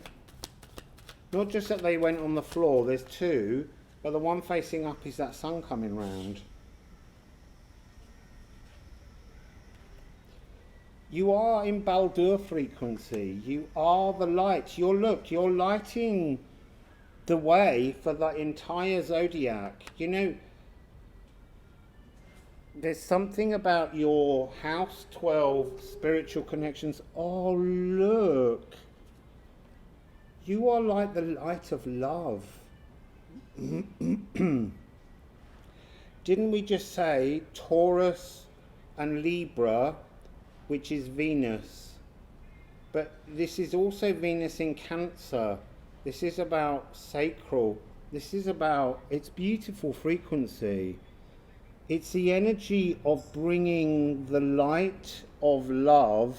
Not just that they went on the floor, there's two, but the one facing up is that sun coming round. You are in Baldur frequency. You are the light. You're lighting the way for the entire zodiac. You know, there's something about your house 12 spiritual connections. Oh, look. You are like the light of love. Didn't we just say Taurus and Libra, which is Venus? But this is also Venus in Cancer. This is about sacral. This is about its beautiful frequency. It's the energy of bringing the light of love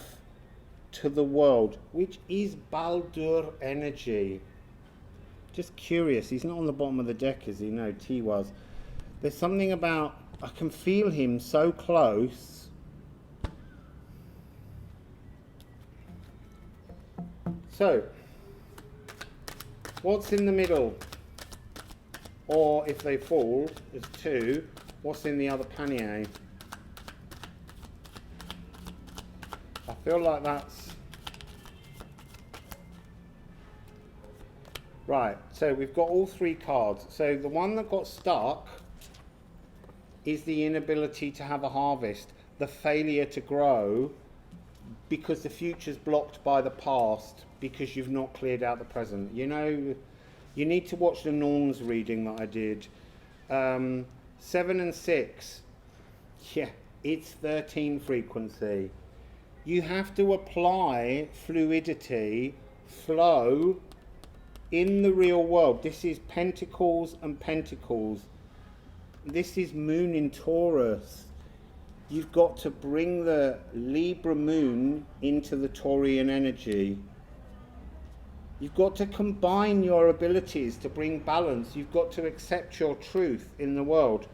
to the world, which is Baldur energy. Just curious, he's not on the bottom of the deck, is he? No, T was. There's something about, I can feel him so close. So, what's in the middle? Or if they fall, there's two. What's in the other panier? I feel like that's... Right, so we've got all three cards. So the one that got stuck is the inability to have a harvest, the failure to grow because the future's blocked by the past because you've not cleared out the present. You know, you need to watch the Norns reading that I did. 7 and 6, yeah, it's 13 frequency. You have to apply fluidity, flow in the real world. This is Pentacles and Pentacles. This is Moon in Taurus. You've got to bring the Libra Moon into the Taurian energy. You've got to combine your abilities to bring balance. You've got to accept your truth in the world.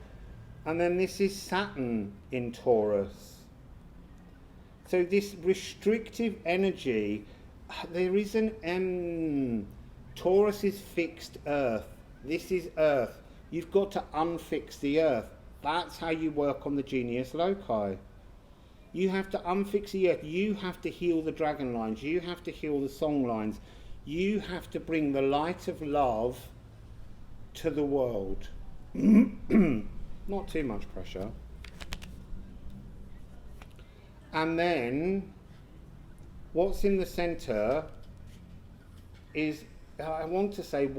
And then this is Saturn in Taurus. So this restrictive energy, there is Taurus is fixed earth. This is earth. You've got to unfix the earth. That's how you work on the genius loci. You have to unfix the earth. You have to heal the dragon lines. You have to heal the song lines. You have to bring the light of love to the world. Not too much pressure. And then what's in the center is, I want to say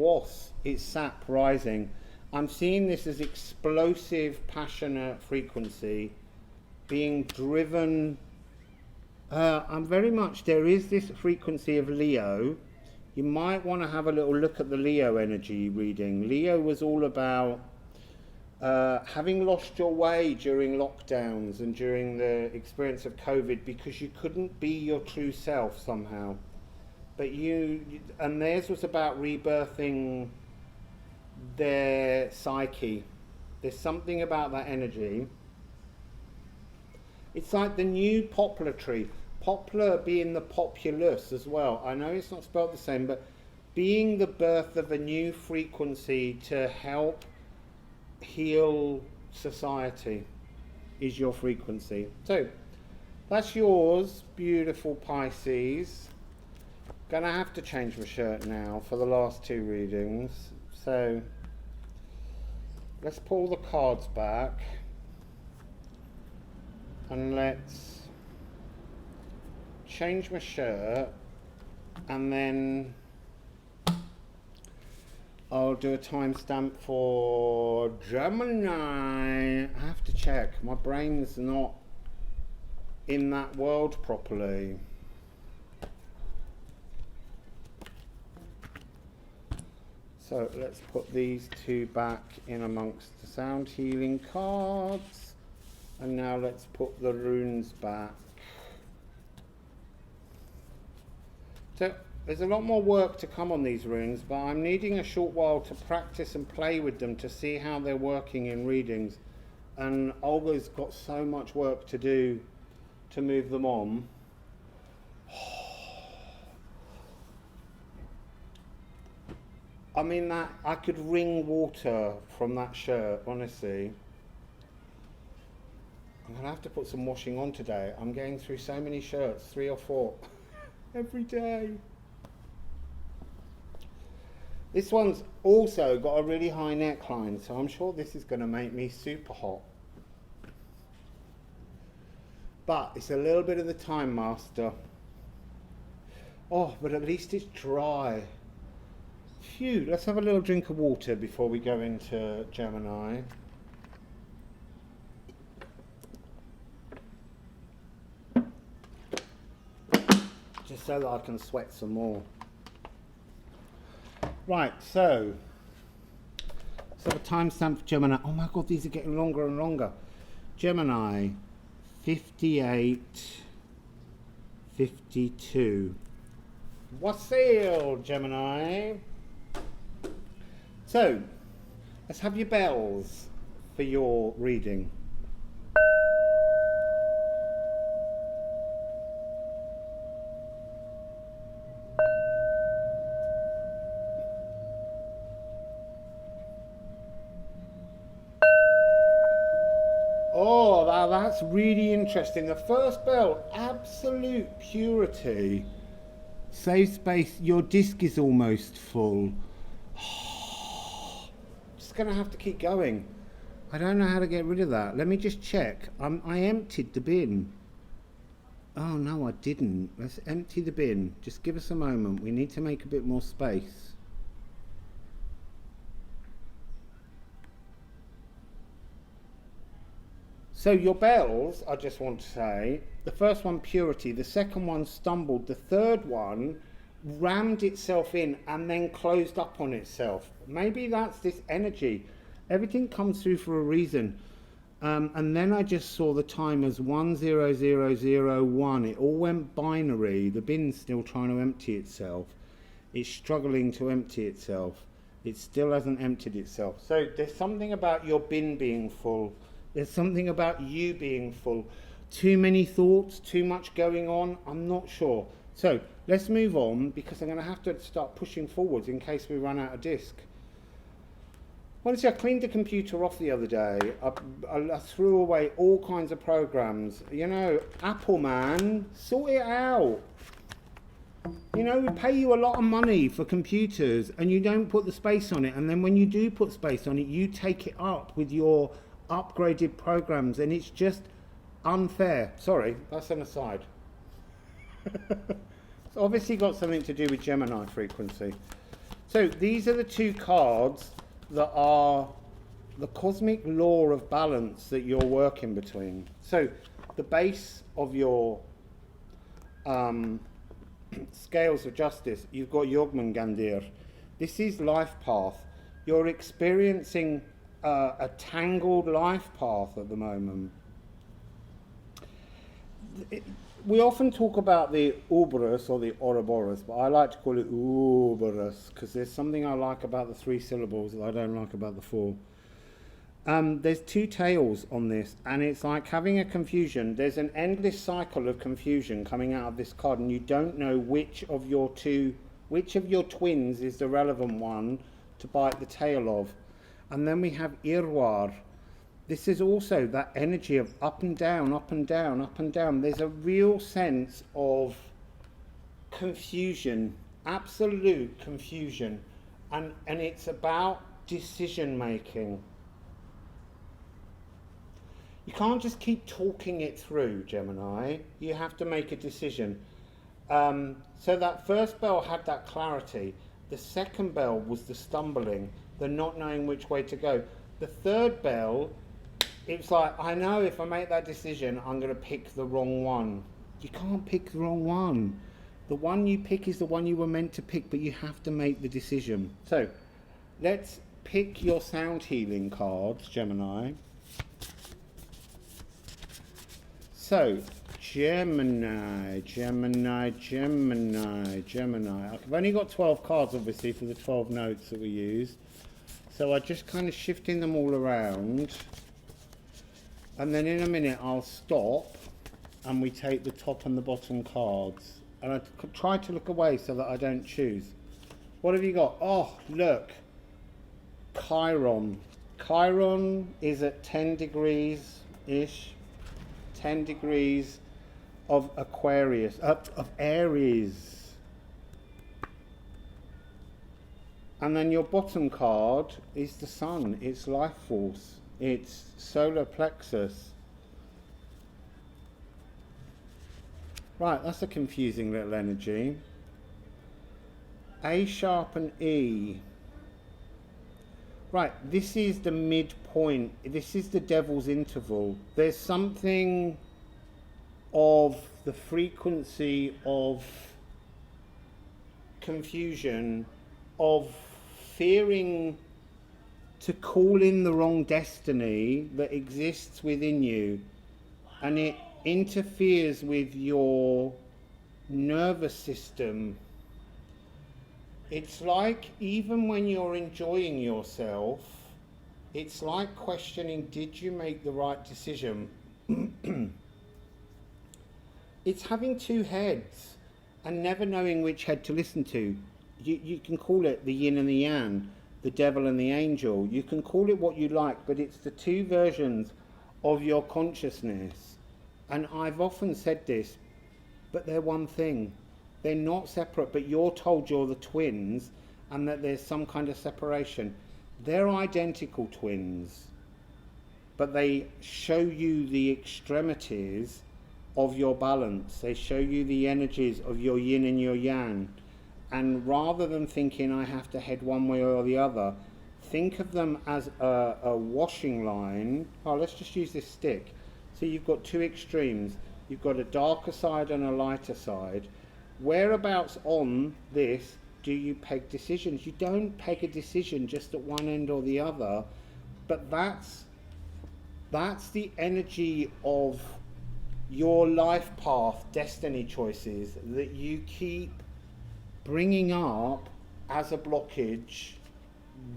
it's sap rising. I'm seeing this as explosive, passionate frequency being driven. I'm very much, there is this frequency of Leo. You might want to have a little look at the Leo energy reading. Leo was all about having lost your way during lockdowns and during the experience of COVID because you couldn't be your true self somehow. But and theirs was about rebirthing their psyche. There's something about that energy. It's like the new poplar tree. Poplar being the populus as well. I know it's not spelled the same, but being the birth of a new frequency to help heal society is your frequency. So that's yours, beautiful Pisces. Gonna have to change my shirt now for the last two readings. So let's pull the cards back and let's change my shirt, and then I'll do a timestamp for Gemini. I have to check. My brain's not in that world properly. So let's put these two back in amongst the sound healing cards. And now let's put the runes back. So there's a lot more work to come on these runes, but I'm needing a short while to practice and play with them to see how they're working in readings. And Olga's got so much work to do to move them on. I mean, that I could wring water from that shirt, honestly. I'm going to have to put some washing on today. I'm going through so many shirts, 3 or 4, every day. This one's also got a really high neckline, so I'm sure this is going to make me super hot. But it's a little bit of the Time Master. Oh, but at least it's dry. Phew, let's have a little drink of water before we go into Gemini. Just so that I can sweat some more. Right, so the timestamp for Gemini. Oh my god, these are getting longer and longer. Gemini, 58, 52. Wassail, Gemini. So, let's have your bells for your reading. Oh, that's really interesting. The first bell, absolute purity. Save space, your disc is almost full. Just gonna have to keep going. I don't know how to get rid of that. Let me just check. I emptied the bin. Oh no, I didn't. Let's empty the bin. Just give us a moment. We need to make a bit more space. So your bells, I just want to say, the first one, purity, the second one, stumbled, the third one, rammed itself in and then closed up on itself. Maybe that's this energy. Everything comes through for a reason. And then I just saw the time as 10001. It all went binary. The bin's still trying to empty itself. It's struggling to empty itself. It still hasn't emptied itself. So there's something about your bin being full. There's something about you being full. Too many thoughts, too much going on. I'm not sure. So let's move on, because I'm going to have to start pushing forwards in case we run out of disk. Honestly, I cleaned the computer off the other day. I threw away all kinds of programs. You know, Apple, man, sort it out. You know, we pay you a lot of money for computers and you don't put the space on it. And then when you do put space on it, you take it up with your upgraded programs, and it's just unfair. Sorry, that's an aside. It's obviously got something to do with Gemini frequency. So these are the two cards that are the cosmic law of balance that you're working between. So the base of your scales of justice, you've got Yogman Gandir. This is life path. You're experiencing a tangled life path at the moment. We often talk about the Ouroboros or the Ouroboros, but I like to call it Ouroboros because there's something I like about the 3 syllables that I don't like about the 4. There's 2 tails on this, and it's like having a confusion. There's an endless cycle of confusion coming out of this card, and you don't know which of your twins is the relevant one to bite the tail of. And then we have Irwar. This is also that energy of up and down, up and down, up and down. There's a real sense of confusion, absolute confusion, and it's about decision making. You can't just keep talking it through, Gemini. You have to make a decision. So that first bell had that clarity. The second bell was the stumbling, the not knowing which way to go. The third bell, it's like, I know if I make that decision, I'm going to pick the wrong one. You can't pick the wrong one. The one you pick is the one you were meant to pick, but you have to make the decision. So let's pick your sound healing cards, Gemini. So, Gemini. I've only got 12 cards, obviously, for the 12 notes that we used. So I'm just kind of shifting them all around. And then in a minute, I'll stop and we take the top and the bottom cards. And I try to look away so that I don't choose. What have you got? Oh, look. Chiron. Chiron is at 10 degrees-ish. 10 degrees of Aquarius, of Aries. And then your bottom card is the sun. It's life force. It's solar plexus. Right, that's a confusing little energy. A sharp and E. Right, this is the midpoint. This is the devil's interval. There's something of the frequency of confusion, of fearing to call in the wrong destiny that exists within you, and it interferes with your nervous system. It's like even when you're enjoying yourself, it's like questioning, did you make the right decision? It's having 2 heads and never knowing which head to listen to. You can call it the yin and the yang, the devil and the angel. You can call it what you like, but it's the 2 versions of your consciousness. And I've often said this, but they're one thing. They're not separate, but you're told you're the twins and that there's some kind of separation. They're identical twins, but they show you the extremities of your balance. They show you the energies of your yin and your yang. And rather than thinking I have to head one way or the other, think of them as a washing line. Oh, let's just use this stick. So you've got 2 extremes. You've got a darker side and a lighter side. Whereabouts on this do you peg decisions? You don't peg a decision just at one end or the other, but that's the energy of your life path, destiny choices that you keep bringing up as a blockage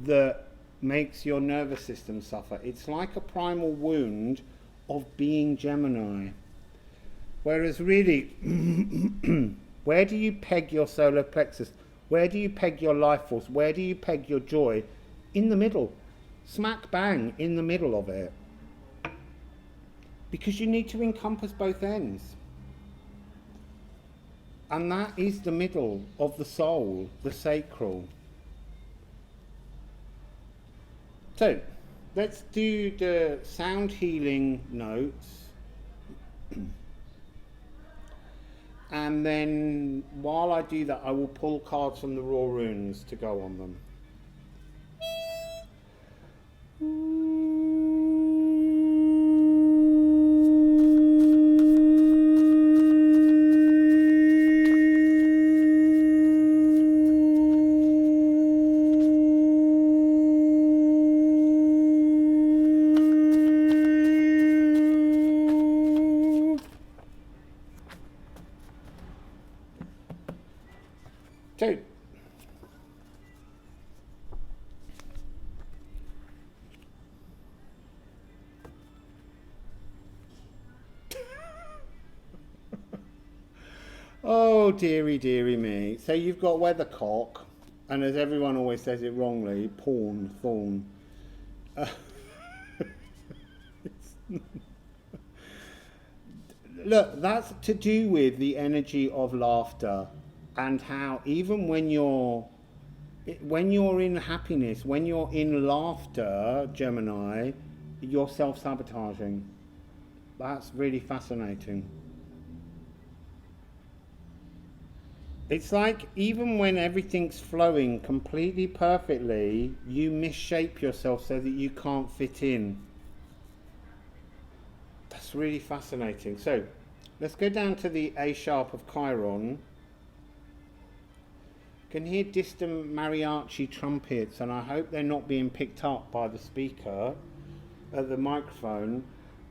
that makes your nervous system suffer. It's like a primal wound of being Gemini. Whereas really, where do you peg your solar plexus? Where do you peg your life force? Where do you peg your joy? In the middle. Smack bang in the middle of it. Because you need to encompass both ends. And that is the middle of the soul, the sacral. So, let's do the sound healing notes. And then, while I do that, I will pull cards from the raw runes to go on them. So, oh dearie, dearie me. So you've got weathercock, and as everyone always says it wrongly, pawn, thorn. Look, that's to do with the energy of laughter. And how even when you're in happiness, when you're in laughter, Gemini, you're self-sabotaging. That's really fascinating. It's like even when everything's flowing completely perfectly, you misshape yourself so that you can't fit in. That's really fascinating. So let's go down to the A sharp of Chiron. Can hear distant mariachi trumpets, and I hope they're not being picked up by the speaker at the microphone,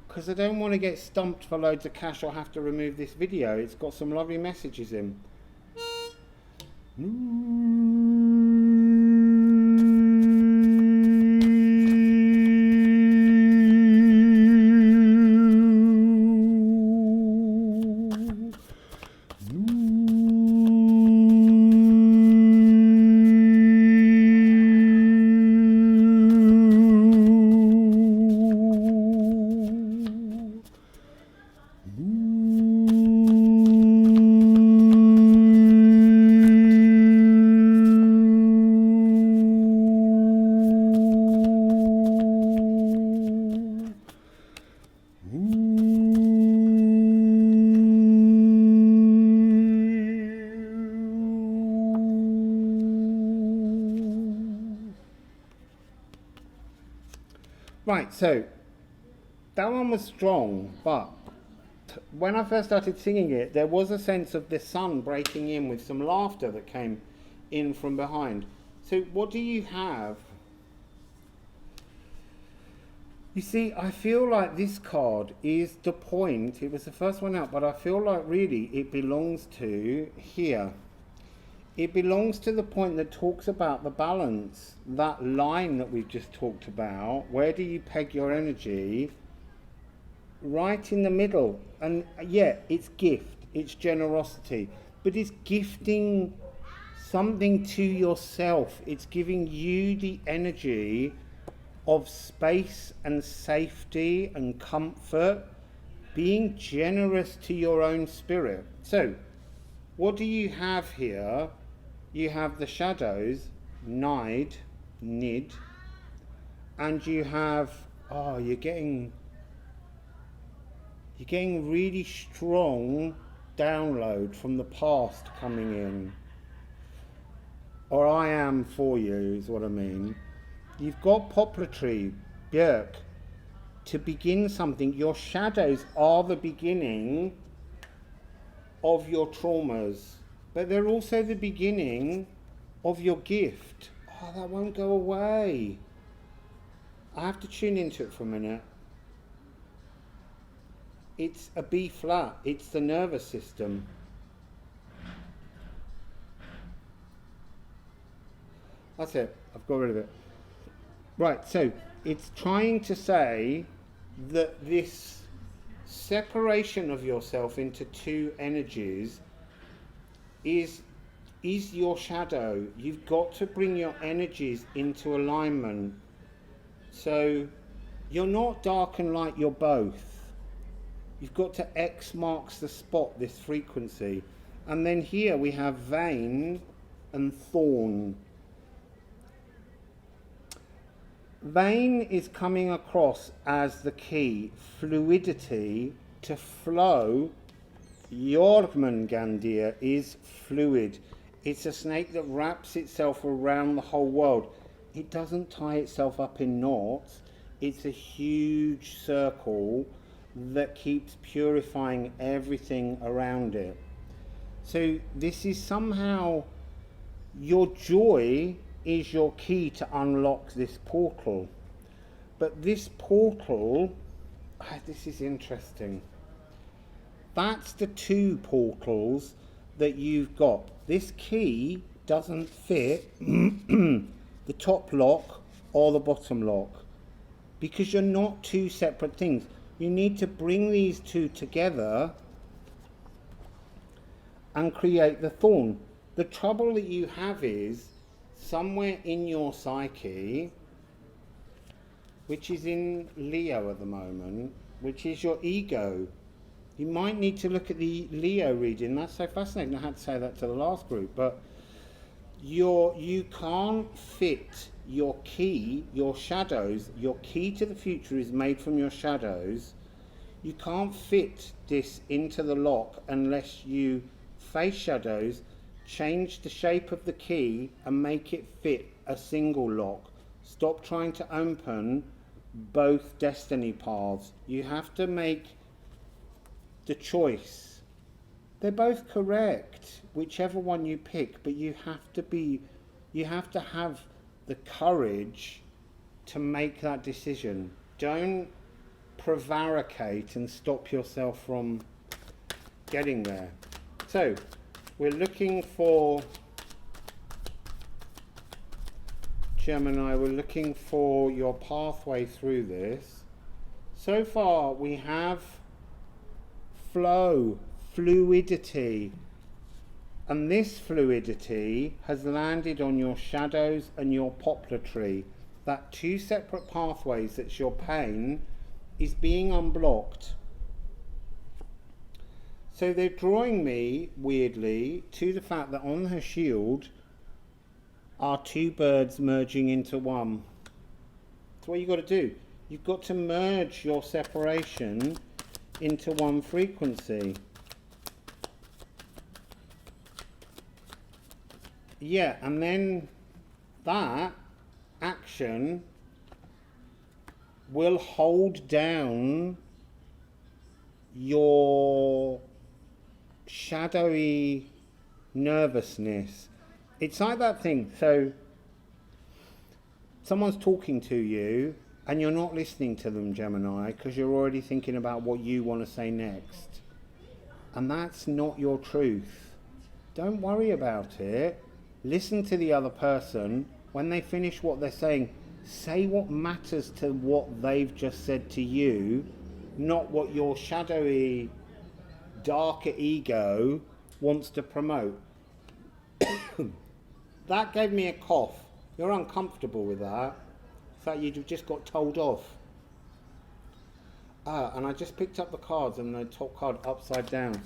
because I don't want to get stumped for loads of cash or have to remove this video. It's got some lovely messages in. Right, so that one was strong, but when I first started singing it, there was a sense of the sun breaking in with some laughter that came in from behind. So what do you have? You see, I feel like this card is the point. It was the first one out, but I feel like really it belongs to here. It belongs to the point that talks about the balance, that line that we've just talked about. Where do you peg your energy? Right in the middle. And yeah, it's gift, it's generosity, but it's gifting something to yourself. It's giving you the energy of space and safety and comfort, being generous to your own spirit. So what do you have here? You have the shadows, Nid, and you have, oh, you're getting really strong download from the past coming in. Or I am for you is what I mean. You've got poplar tree, Björk, to begin something. Your shadows are the beginning of your traumas, but they're also the beginning of your gift. Oh, that won't go away. I have to tune into it for a minute. It's a B flat. It's the nervous system. That's it. I've got rid of it. Right, so it's trying to say that this separation of yourself into two energies is your shadow. You've got to bring your energies into alignment. So you're not dark and light, you're both. You've got to X marks the spot, this frequency. And then here we have vein and thorn. Vein is coming across as the key, fluidity, to flow. Jormungandr is fluid. It's a snake that wraps itself around the whole world. It doesn't tie itself up in knots. It's a huge circle that keeps purifying everything around it. So this is somehow your joy is your key to unlock this portal. But this portal, this is interesting. That's the two portals that you've got. This key doesn't fit the top lock or the bottom lock because you're not two separate things. You need to bring these two together and create the thorn. The trouble that you have is somewhere in your psyche, which is in Leo at the moment, which is your ego. You might need to look at the Leo reading. That's so fascinating. I had to say that to the last group, but you can't fit your key, your shadows. Your key to the future is made from your shadows. You can't fit this into the lock unless you face shadows, change the shape of the key and make it fit a single lock. Stop trying to open both destiny paths. You have to make the choice. They're both correct, whichever one you pick, but you have to have the courage to make that decision. Don't prevaricate and stop yourself from getting there. So we're looking for Gemini, we're looking for your pathway through this. So far we have flow, fluidity, and this fluidity has landed on your shadows and your poplar tree. That two separate pathways, that's your pain, is being unblocked. So they're drawing me, weirdly, to the fact that on her shield are two birds merging into one. That's what you've got to do. You've got to merge your separation into one frequency. Yeah, and then that action will hold down your shadowy nervousness. It's like that thing, so someone's talking to you and you're not listening to them, Gemini, because you're already thinking about what you want to say next. And that's not your truth. Don't worry about it. Listen to the other person. When they finish what they're saying, say what matters to what they've just said to you, not what your shadowy, darker ego wants to promote. That gave me a cough. You're uncomfortable with that. In fact, you just got told off. And I just picked up the cards and the top card upside down.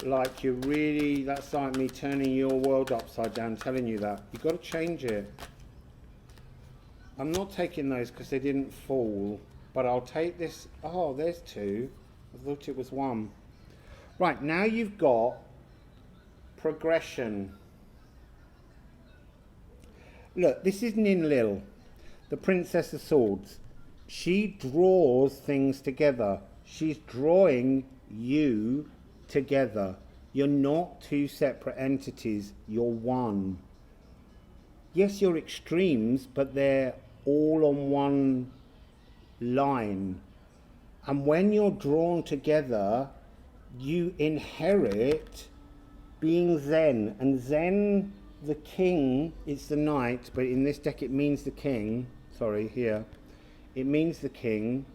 Like you really, that's like me turning your world upside down, telling you that. You've got to change it. I'm not taking those because they didn't fall, but I'll take this. Oh, there's two. I thought it was one. Right, now you've got progression. Look, this is Ninlil, the Princess of Swords. She draws things together. She's drawing you together. You're not two separate entities, you're one. Yes, you're extremes, but they're all on one line. And when you're drawn together, you inherit being Zen. And Zen the king, it's the knight, but in this deck it means the king, here, it means the king,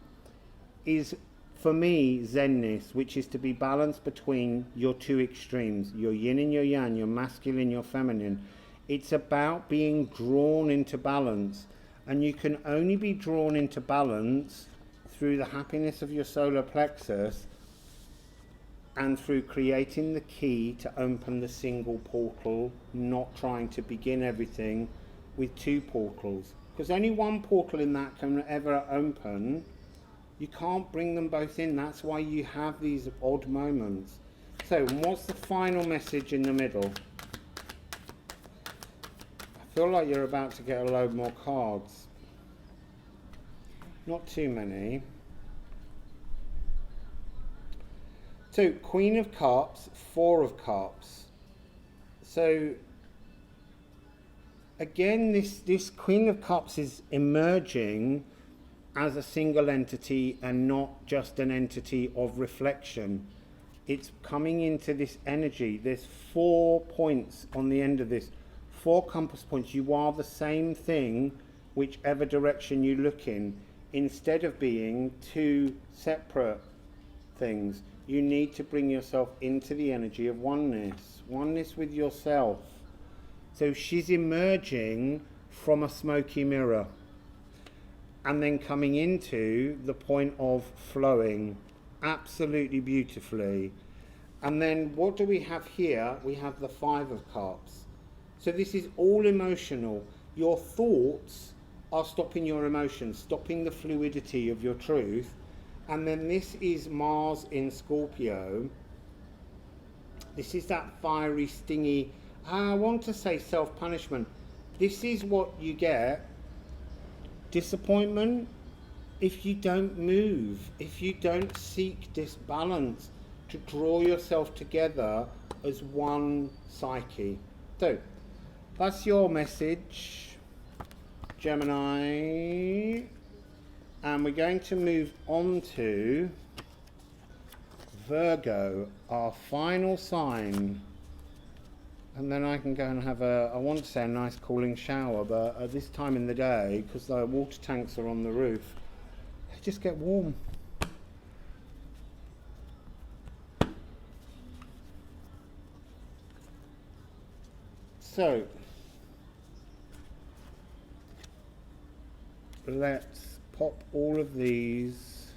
is for me Zenness, which is to be balanced between your two extremes, your yin and your yang, your masculine, your feminine. It's about being drawn into balance, and you can only be drawn into balance through the happiness of your solar plexus and through creating the key to open the single portal, not trying to begin everything with two portals, because only one portal in that can ever open. You can't bring them both in. That's why you have these odd moments. So what's the final message in the middle? I feel like you're about to get a load more cards. Not too many. So Queen of Cups, Four of Cups. So again, this Queen of Cups is emerging as a single entity and not just an entity of reflection. It's coming into this energy. There's 4 points on the end of this, 4 compass points. You are the same thing whichever direction you look in. Instead of being two separate things, you need to bring yourself into the energy of oneness with yourself. So she's emerging from a smoky mirror and then coming into the point of flowing absolutely beautifully. And then what do we have here? We have the Five of Cups. So this is all emotional. Your thoughts are stopping your emotions, stopping the fluidity of your truth. And then this is Mars in Scorpio. This is that fiery, stingy, I want to say self-punishment. This is what you get. Disappointment if you don't move, if you don't seek this balance to draw yourself together as one psyche. So that's your message, Gemini. And we're going to move on to Virgo, our final sign. And then I can go and have I want to say a nice cooling shower, but at this time in the day, because the water tanks are on the roof, they just get warm. So, let's pop all of these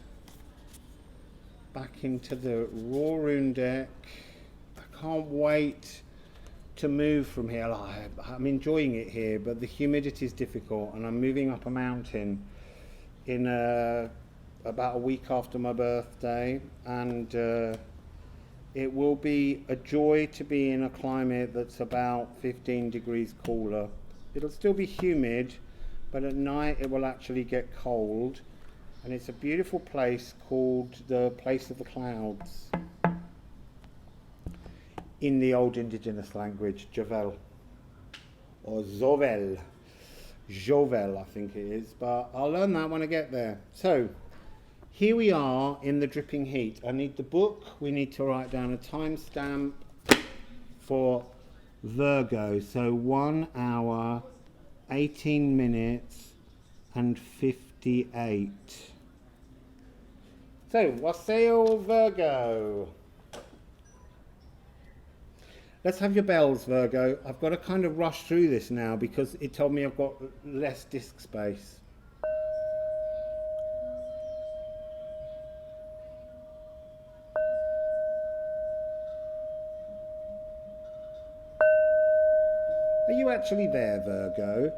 back into the raw rune deck. I can't wait to move from here. I'm enjoying it here, but the humidity is difficult, and I'm moving up a mountain in about a week after my birthday, and it will be a joy to be in a climate that's about 15 degrees cooler. It'll still be humid, but at night it will actually get cold, and it's a beautiful place called the Place of the Clouds. In the old indigenous language, Jovel, or Zovel, Jovel I think it is, but I'll learn that when I get there. So, here we are in the dripping heat. I need the book, we need to write down a timestamp for Virgo, so 1 hour, 18 minutes and 58. So, Wassail Virgo. Let's have your bells, Virgo. I've got to kind of rush through this now because it told me I've got less disk space. Are you actually there, Virgo?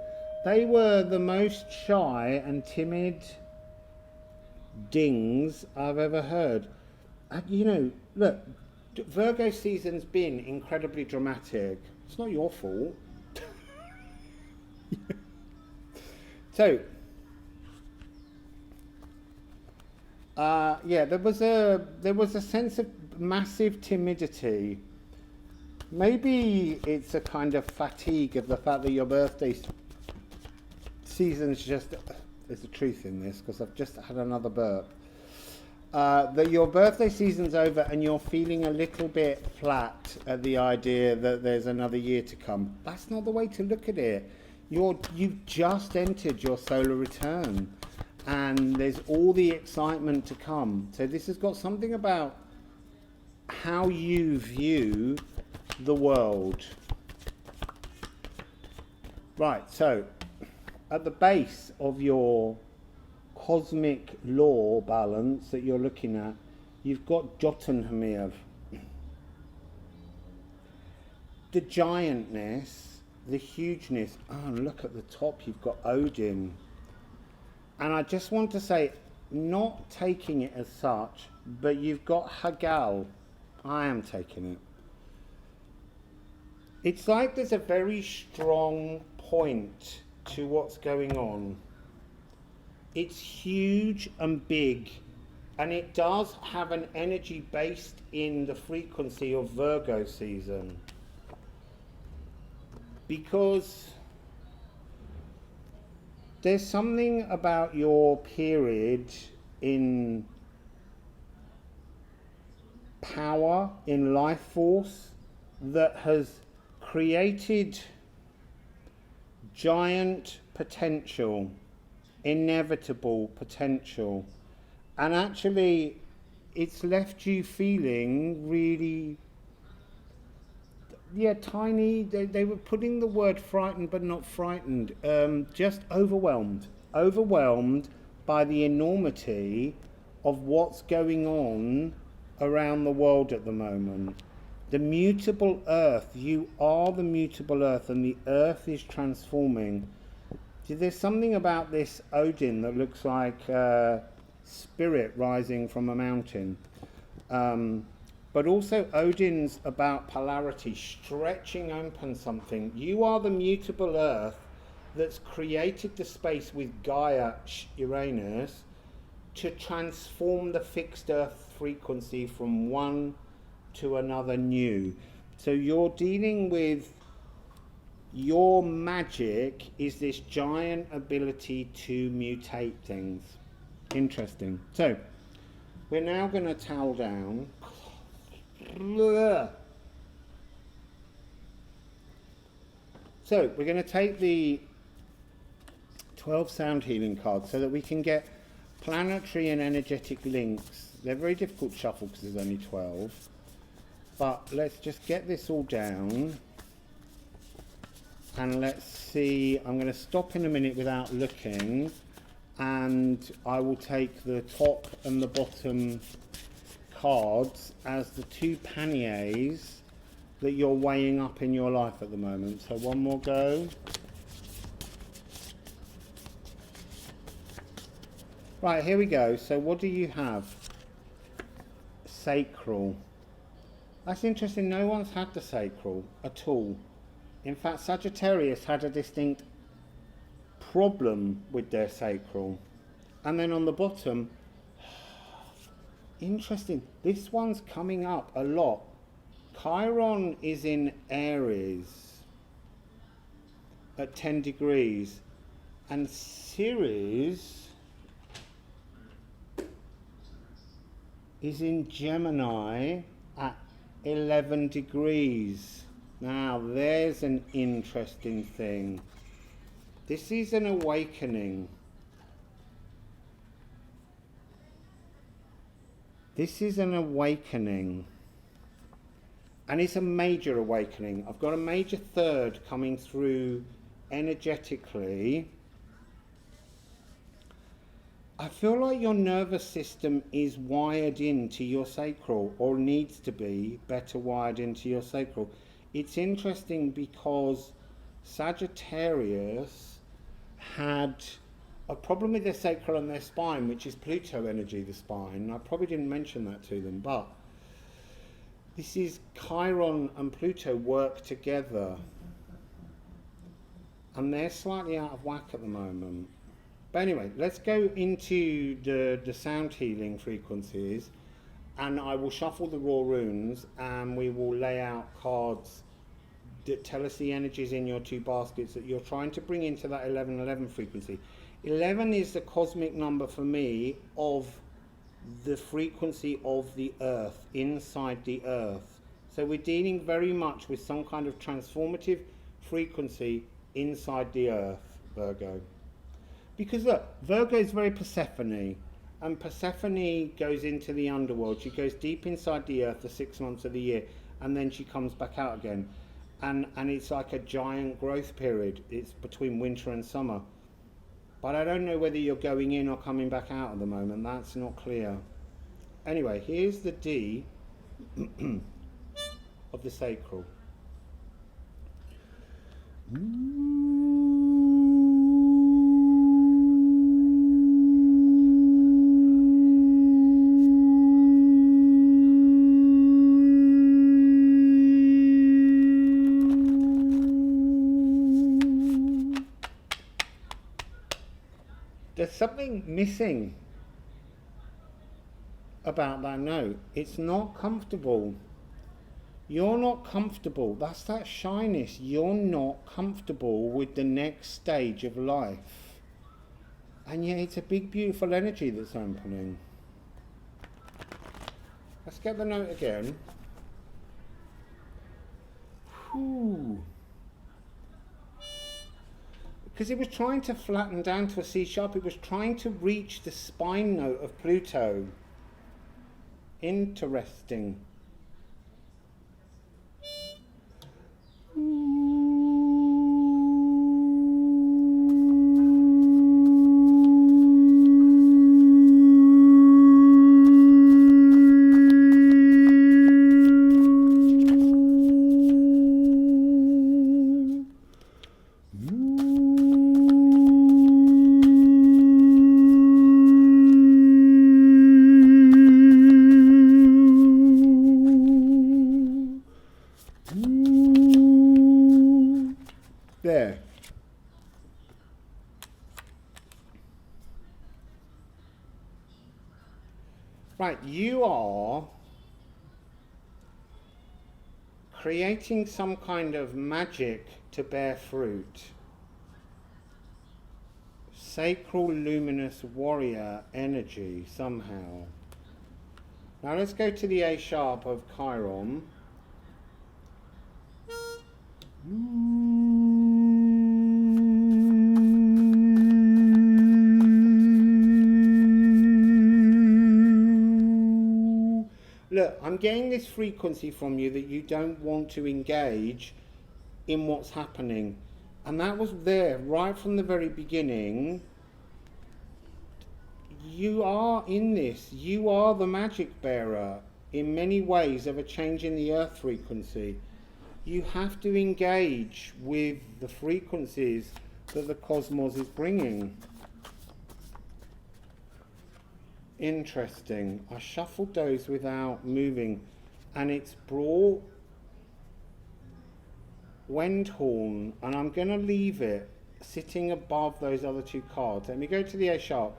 They were the most shy and timid dings I've ever heard. You know, look, Virgo season's been incredibly dramatic. It's not your fault. So, yeah, there was a sense of massive timidity. Maybe it's a kind of fatigue of the fact that your birthday season's just, there's a truth in this because I've just had another burp. that your birthday season's over and you're feeling a little bit flat at the idea that there's another year to come. That's not the way to look at it. You've just entered your solar return and there's all the excitement to come. So this has got something about how you view the world. Right, so at the base of your cosmic law balance that you're looking at, you've got Jotunheim, the giantness, the hugeness. Oh, look at the top, you've got Odin. And I just want to say, not taking it as such, but you've got Hagal. I am taking it. It's like there's a very strong point to what's going on. It's huge and big, and it does have an energy based in the frequency of Virgo season, because there's something about your period in power, in life force, that has created giant potential, inevitable potential, and actually it's left you feeling really, tiny. They were putting the word frightened but not frightened, just overwhelmed by the enormity of what's going on around the world at the moment. The mutable earth, you are the mutable earth, and the earth is transforming. There's something about this Odin that looks like spirit rising from a mountain. But also Odin's about polarity, stretching open something. You are the mutable earth that's created the space with Gaia, Uranus, to transform the fixed earth frequency from one to another new. So you're dealing with, your magic is this giant ability to mutate things. Interesting. So we're now going to towel down. So we're going to take the 12 sound healing cards so that we can get planetary and energetic links. They're very difficult to shuffle because there's only 12. But let's just get this all down. And let's see, I'm going to stop in a minute without looking, and I will take the top and the bottom cards as the two panniers that you're weighing up in your life at the moment. So one more go. Right, here we go. So what do you have? Sacral. That's interesting, no one's had the sacral at all. In fact, Sagittarius had a distinct problem with their sacral. And then on the bottom, interesting, this one's coming up a lot. Chiron is in Aries at 10 degrees, and Ceres is in Gemini at 11 degrees. Now, there's an interesting thing. This is an awakening. This is an awakening. And it's a major awakening. I've got a major third coming through energetically. I feel like your nervous system is wired into your sacral, or needs to be better wired into your sacral. It's interesting because Sagittarius had a problem with their sacral and their spine, which is Pluto energy, the spine. I probably didn't mention that to them, but this is Chiron and Pluto work together. And they're slightly out of whack at the moment. But anyway, let's go into the sound healing frequencies, and I will shuffle the raw runes and we will lay out cards that tell us the energies in your two baskets that you're trying to bring into that 11-11 frequency. 11 is the cosmic number for me of the frequency of the earth, inside the earth. So we're dealing very much with some kind of transformative frequency inside the earth, Virgo. Because look, Virgo is very Persephone, and Persephone goes into the underworld. She goes deep inside the earth for 6 months of the year, and then she comes back out again. And it's like a giant growth period. It's between winter and summer. But I don't know whether you're going in or coming back out at the moment. That's not clear. Anyway, here's the D of the sacral. There's something missing about that note. It's not comfortable. You're not comfortable. That's that shyness. You're not comfortable with the next stage of life. And yet it's a big, beautiful energy that's opening. Let's get the note again. Whew. Because it was trying to flatten down to a C sharp. It was trying to reach the spine note of Pluto. Interesting. There. Right, you are creating some kind of magic to bear fruit. Sacral luminous warrior energy somehow. Now let's go to the A sharp of Chiron. Look, I'm getting this frequency from you that you don't want to engage in what's happening. And that was there right from the very beginning. You are in this. You are the magic bearer in many ways of a change in the earth frequency. You have to engage with the frequencies that the cosmos is bringing. Interesting. I shuffled those without moving, and it's brought Wendhorn, and I'm going to leave it sitting above those other two cards. Let me go to the A sharp.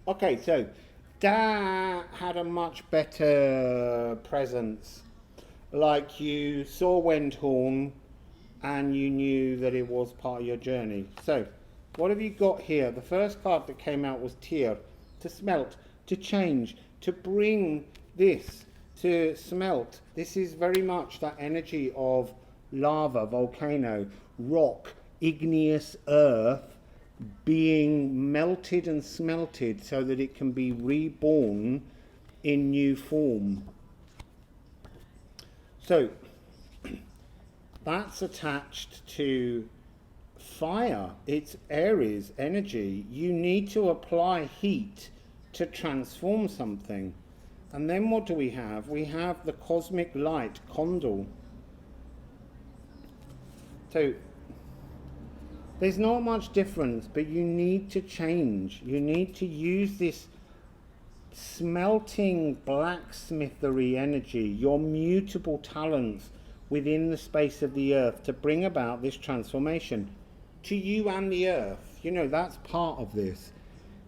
Okay, so that had a much better presence. Like you saw Wendhorn and you knew that it was part of your journey. So, what have you got here? The first card that came out was Tyr, to smelt, to change, to bring this, to smelt. This is very much that energy of lava, volcano, rock, igneous earth, being melted and smelted so that it can be reborn in new form. So that's attached to fire, it's Aries energy. You need to apply heat to transform something. And then what do we have? We have the cosmic light, Condor. So there's not much difference, but you need to change. You need to use this smelting blacksmithery energy, your mutable talents within the space of the earth to bring about this transformation to you and the earth. You know, that's part of this.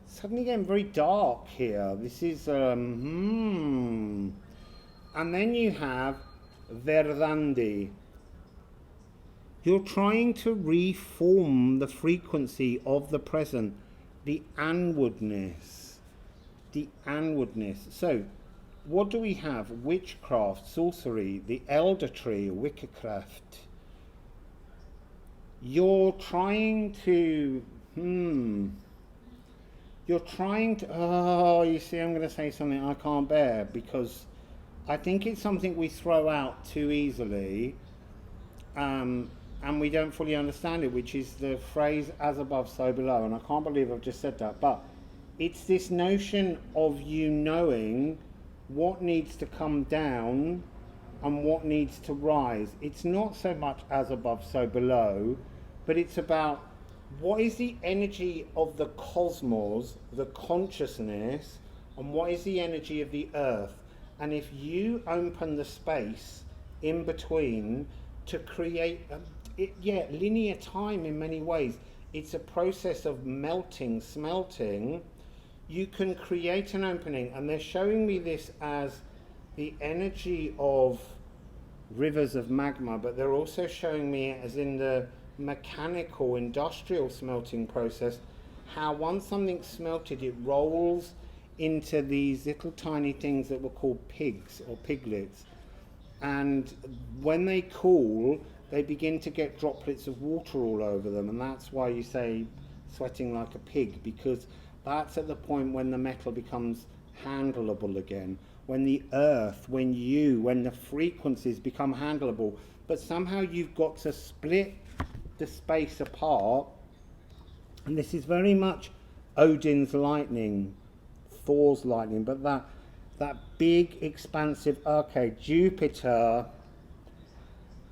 Suddenly getting very dark here. This is and then you have Verdandi. You're trying to reform the frequency of the present, the anwardness. So what do we have? Witchcraft, sorcery, the elder tree, witchcraft. You're trying to oh, you see, I'm going to say something I can't bear, because I think it's something we throw out too easily, and we don't fully understand it, which is the phrase as above so below. And I can't believe I've just said that, but it's this notion of you knowing what needs to come down and what needs to rise. It's not so much as above so below, but it's about what is the energy of the cosmos, the consciousness, and what is the energy of the earth. And if you open the space in between to create linear time in many ways, it's a process of melting, smelting. You can create an opening, and they're showing me this as the energy of rivers of magma, but they're also showing me as in the mechanical industrial smelting process, how once something's smelted, it rolls into these little tiny things that were called pigs or piglets, and when they cool, they begin to get droplets of water all over them, and that's why you say sweating like a pig, because that's at the point when the metal becomes handleable again, when the earth, when the frequencies become handleable. But somehow you've got to split the space apart, and this is very much Odin's lightning, Thor's lightning, but that big expansive, okay, Jupiter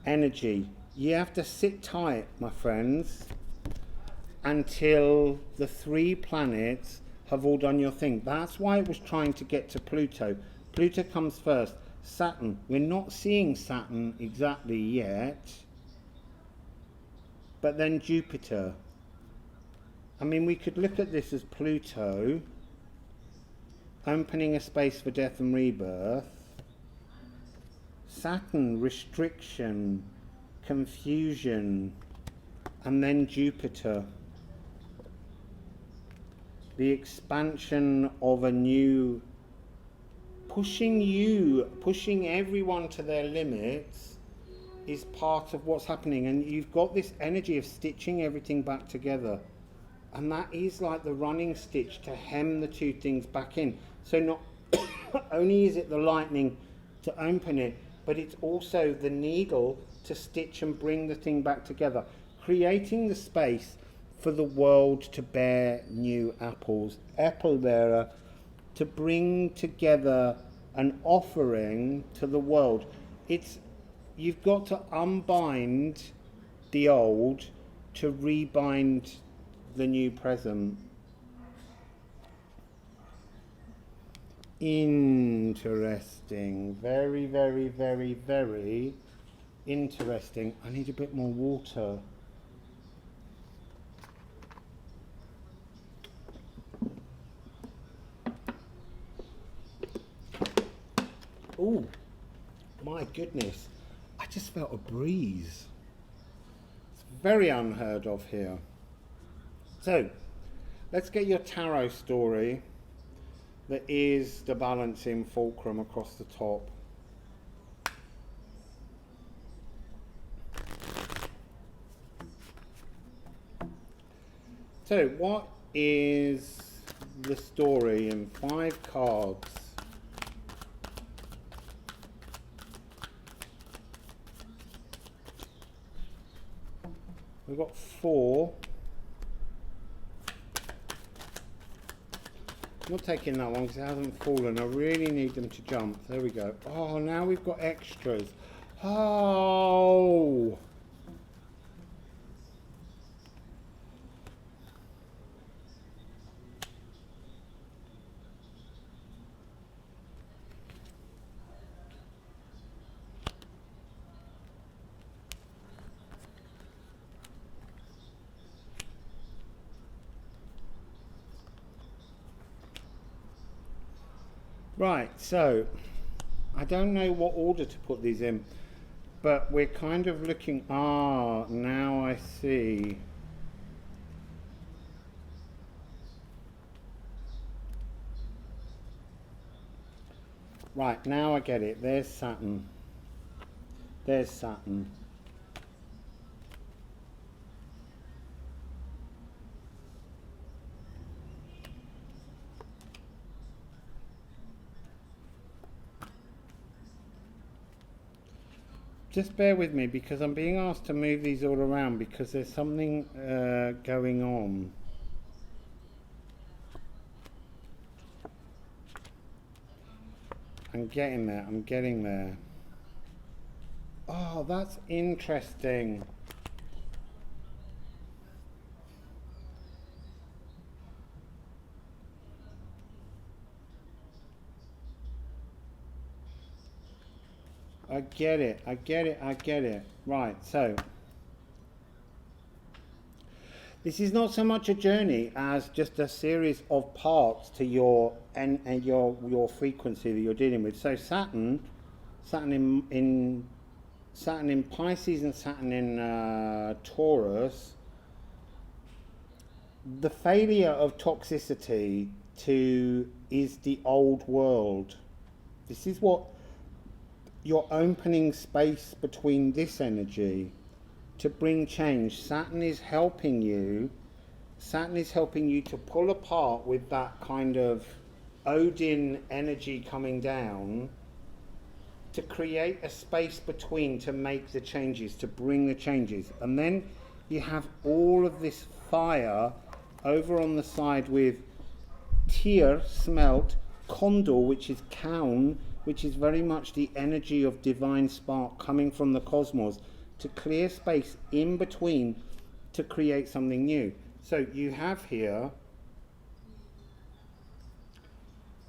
energy. You have to sit tight, my friends, until the 3 planets have all done your thing. That's why it was trying to get to Pluto. Pluto comes first. Saturn, we're not seeing Saturn exactly yet, but then Jupiter. I mean, we could look at this as Pluto opening a space for death and rebirth, Saturn, restriction, confusion, and then Jupiter, the expansion of a new, pushing everyone to their limits is part of what's happening. And you've got this energy of stitching everything back together, and that is like the running stitch to hem the 2 things back in. So not only is it the lightning to open it, but it's also the needle to stitch and bring the thing back together, creating the space for the world to bear new apples, apple bearer, to bring together an offering to the world. You've got to unbind the old to rebind the new present. Interesting. Very, very, very, very interesting. I need a bit more water. Oh, my goodness. I just felt a breeze. It's very unheard of here. So, let's get your tarot story that is the balancing fulcrum across the top. So, what is the story in 5 cards? We've got 4. I'm not taking that one because it hasn't fallen. I really need them to jump. There we go. Oh, now we've got extras. Oh! Right, so I don't know what order to put these in, but we're kind of looking, now I see. Right, now I get it. There's Saturn. There's Saturn. Just bear with me because I'm being asked to move these all around because there's something going on. I'm getting there, I'm getting there. Oh, that's interesting. I get it, I get it, I get it. Right, so this is not so much a journey as just a series of parts to your your frequency that you're dealing with. So Saturn in Pisces and Saturn in Taurus, the failure of toxicity is the old world. This is what you're opening space between this energy to bring change. Saturn is helping you. Saturn is helping you to pull apart with that kind of Odin energy coming down to create a space between to make the changes, to bring the changes. And then you have all of this fire over on the side with Tyr, smelt, Condor, which is Kaun, which is very much the energy of divine spark coming from the cosmos, to clear space in between to create something new. So you have here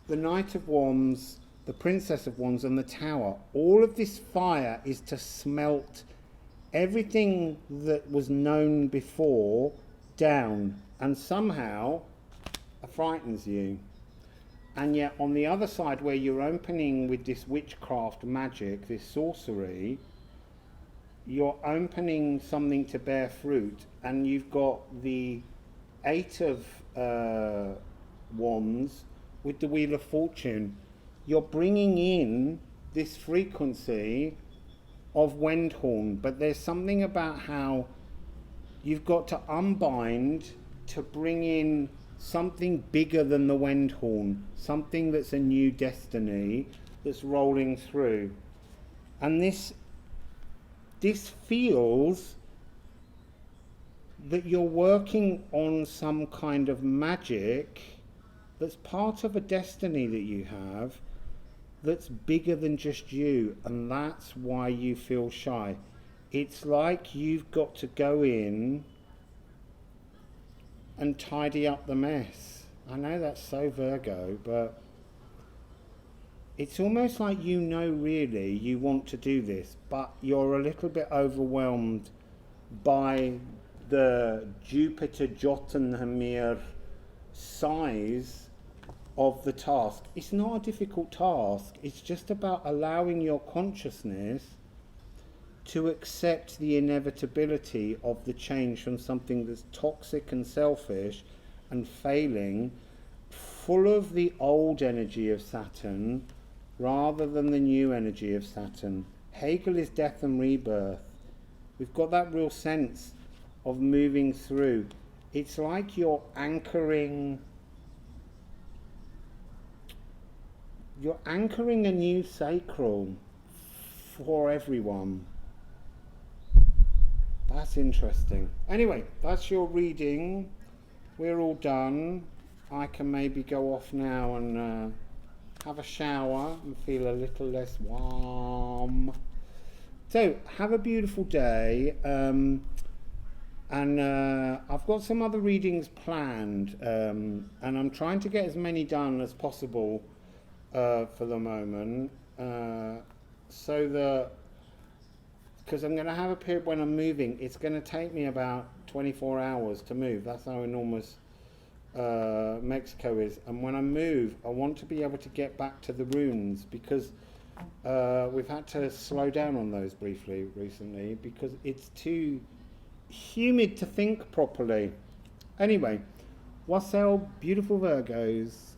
the Knight of Wands, the Princess of Wands, and the Tower. All of this fire is to smelt everything that was known before down, and somehow it frightens you. And yet on the other side, where you're opening with this witchcraft magic, this sorcery, you're opening something to bear fruit, and you've got the 8 of Wands with the Wheel of Fortune. You're bringing in this frequency of Wendhorn, but there's something about how you've got to unbind to bring in something bigger than the Wendhorn, something that's a new destiny that's rolling through. And this feels that you're working on some kind of magic that's part of a destiny that you have that's bigger than just you, and that's why you feel shy. It's like you've got to go in and tidy up the mess. I know that's so Virgo, but it's almost like really you want to do this, but you're a little bit overwhelmed by the Jupiter Jotunheimr size of the task. It's not a difficult task, it's just about allowing your consciousness to accept the inevitability of the change from something that's toxic and selfish and failing, full of the old energy of Saturn rather than the new energy of Saturn. Hegel is death and rebirth. We've got that real sense of moving through. It's like you're anchoring a new sacral for everyone. That's interesting. Anyway, that's your reading. We're all done. I can maybe go off now and have a shower and feel a little less warm. So, have a beautiful day. And I've got some other readings planned. And I'm trying to get as many done as possible for the moment. So that, because I'm going to have a period when I'm moving, it's going to take me about 24 hours to move. That's how enormous Mexico is. And when I move, I want to be able to get back to the runes, because we've had to slow down on those briefly recently because it's too humid to think properly. Anyway, Wassail Beautiful Virgos.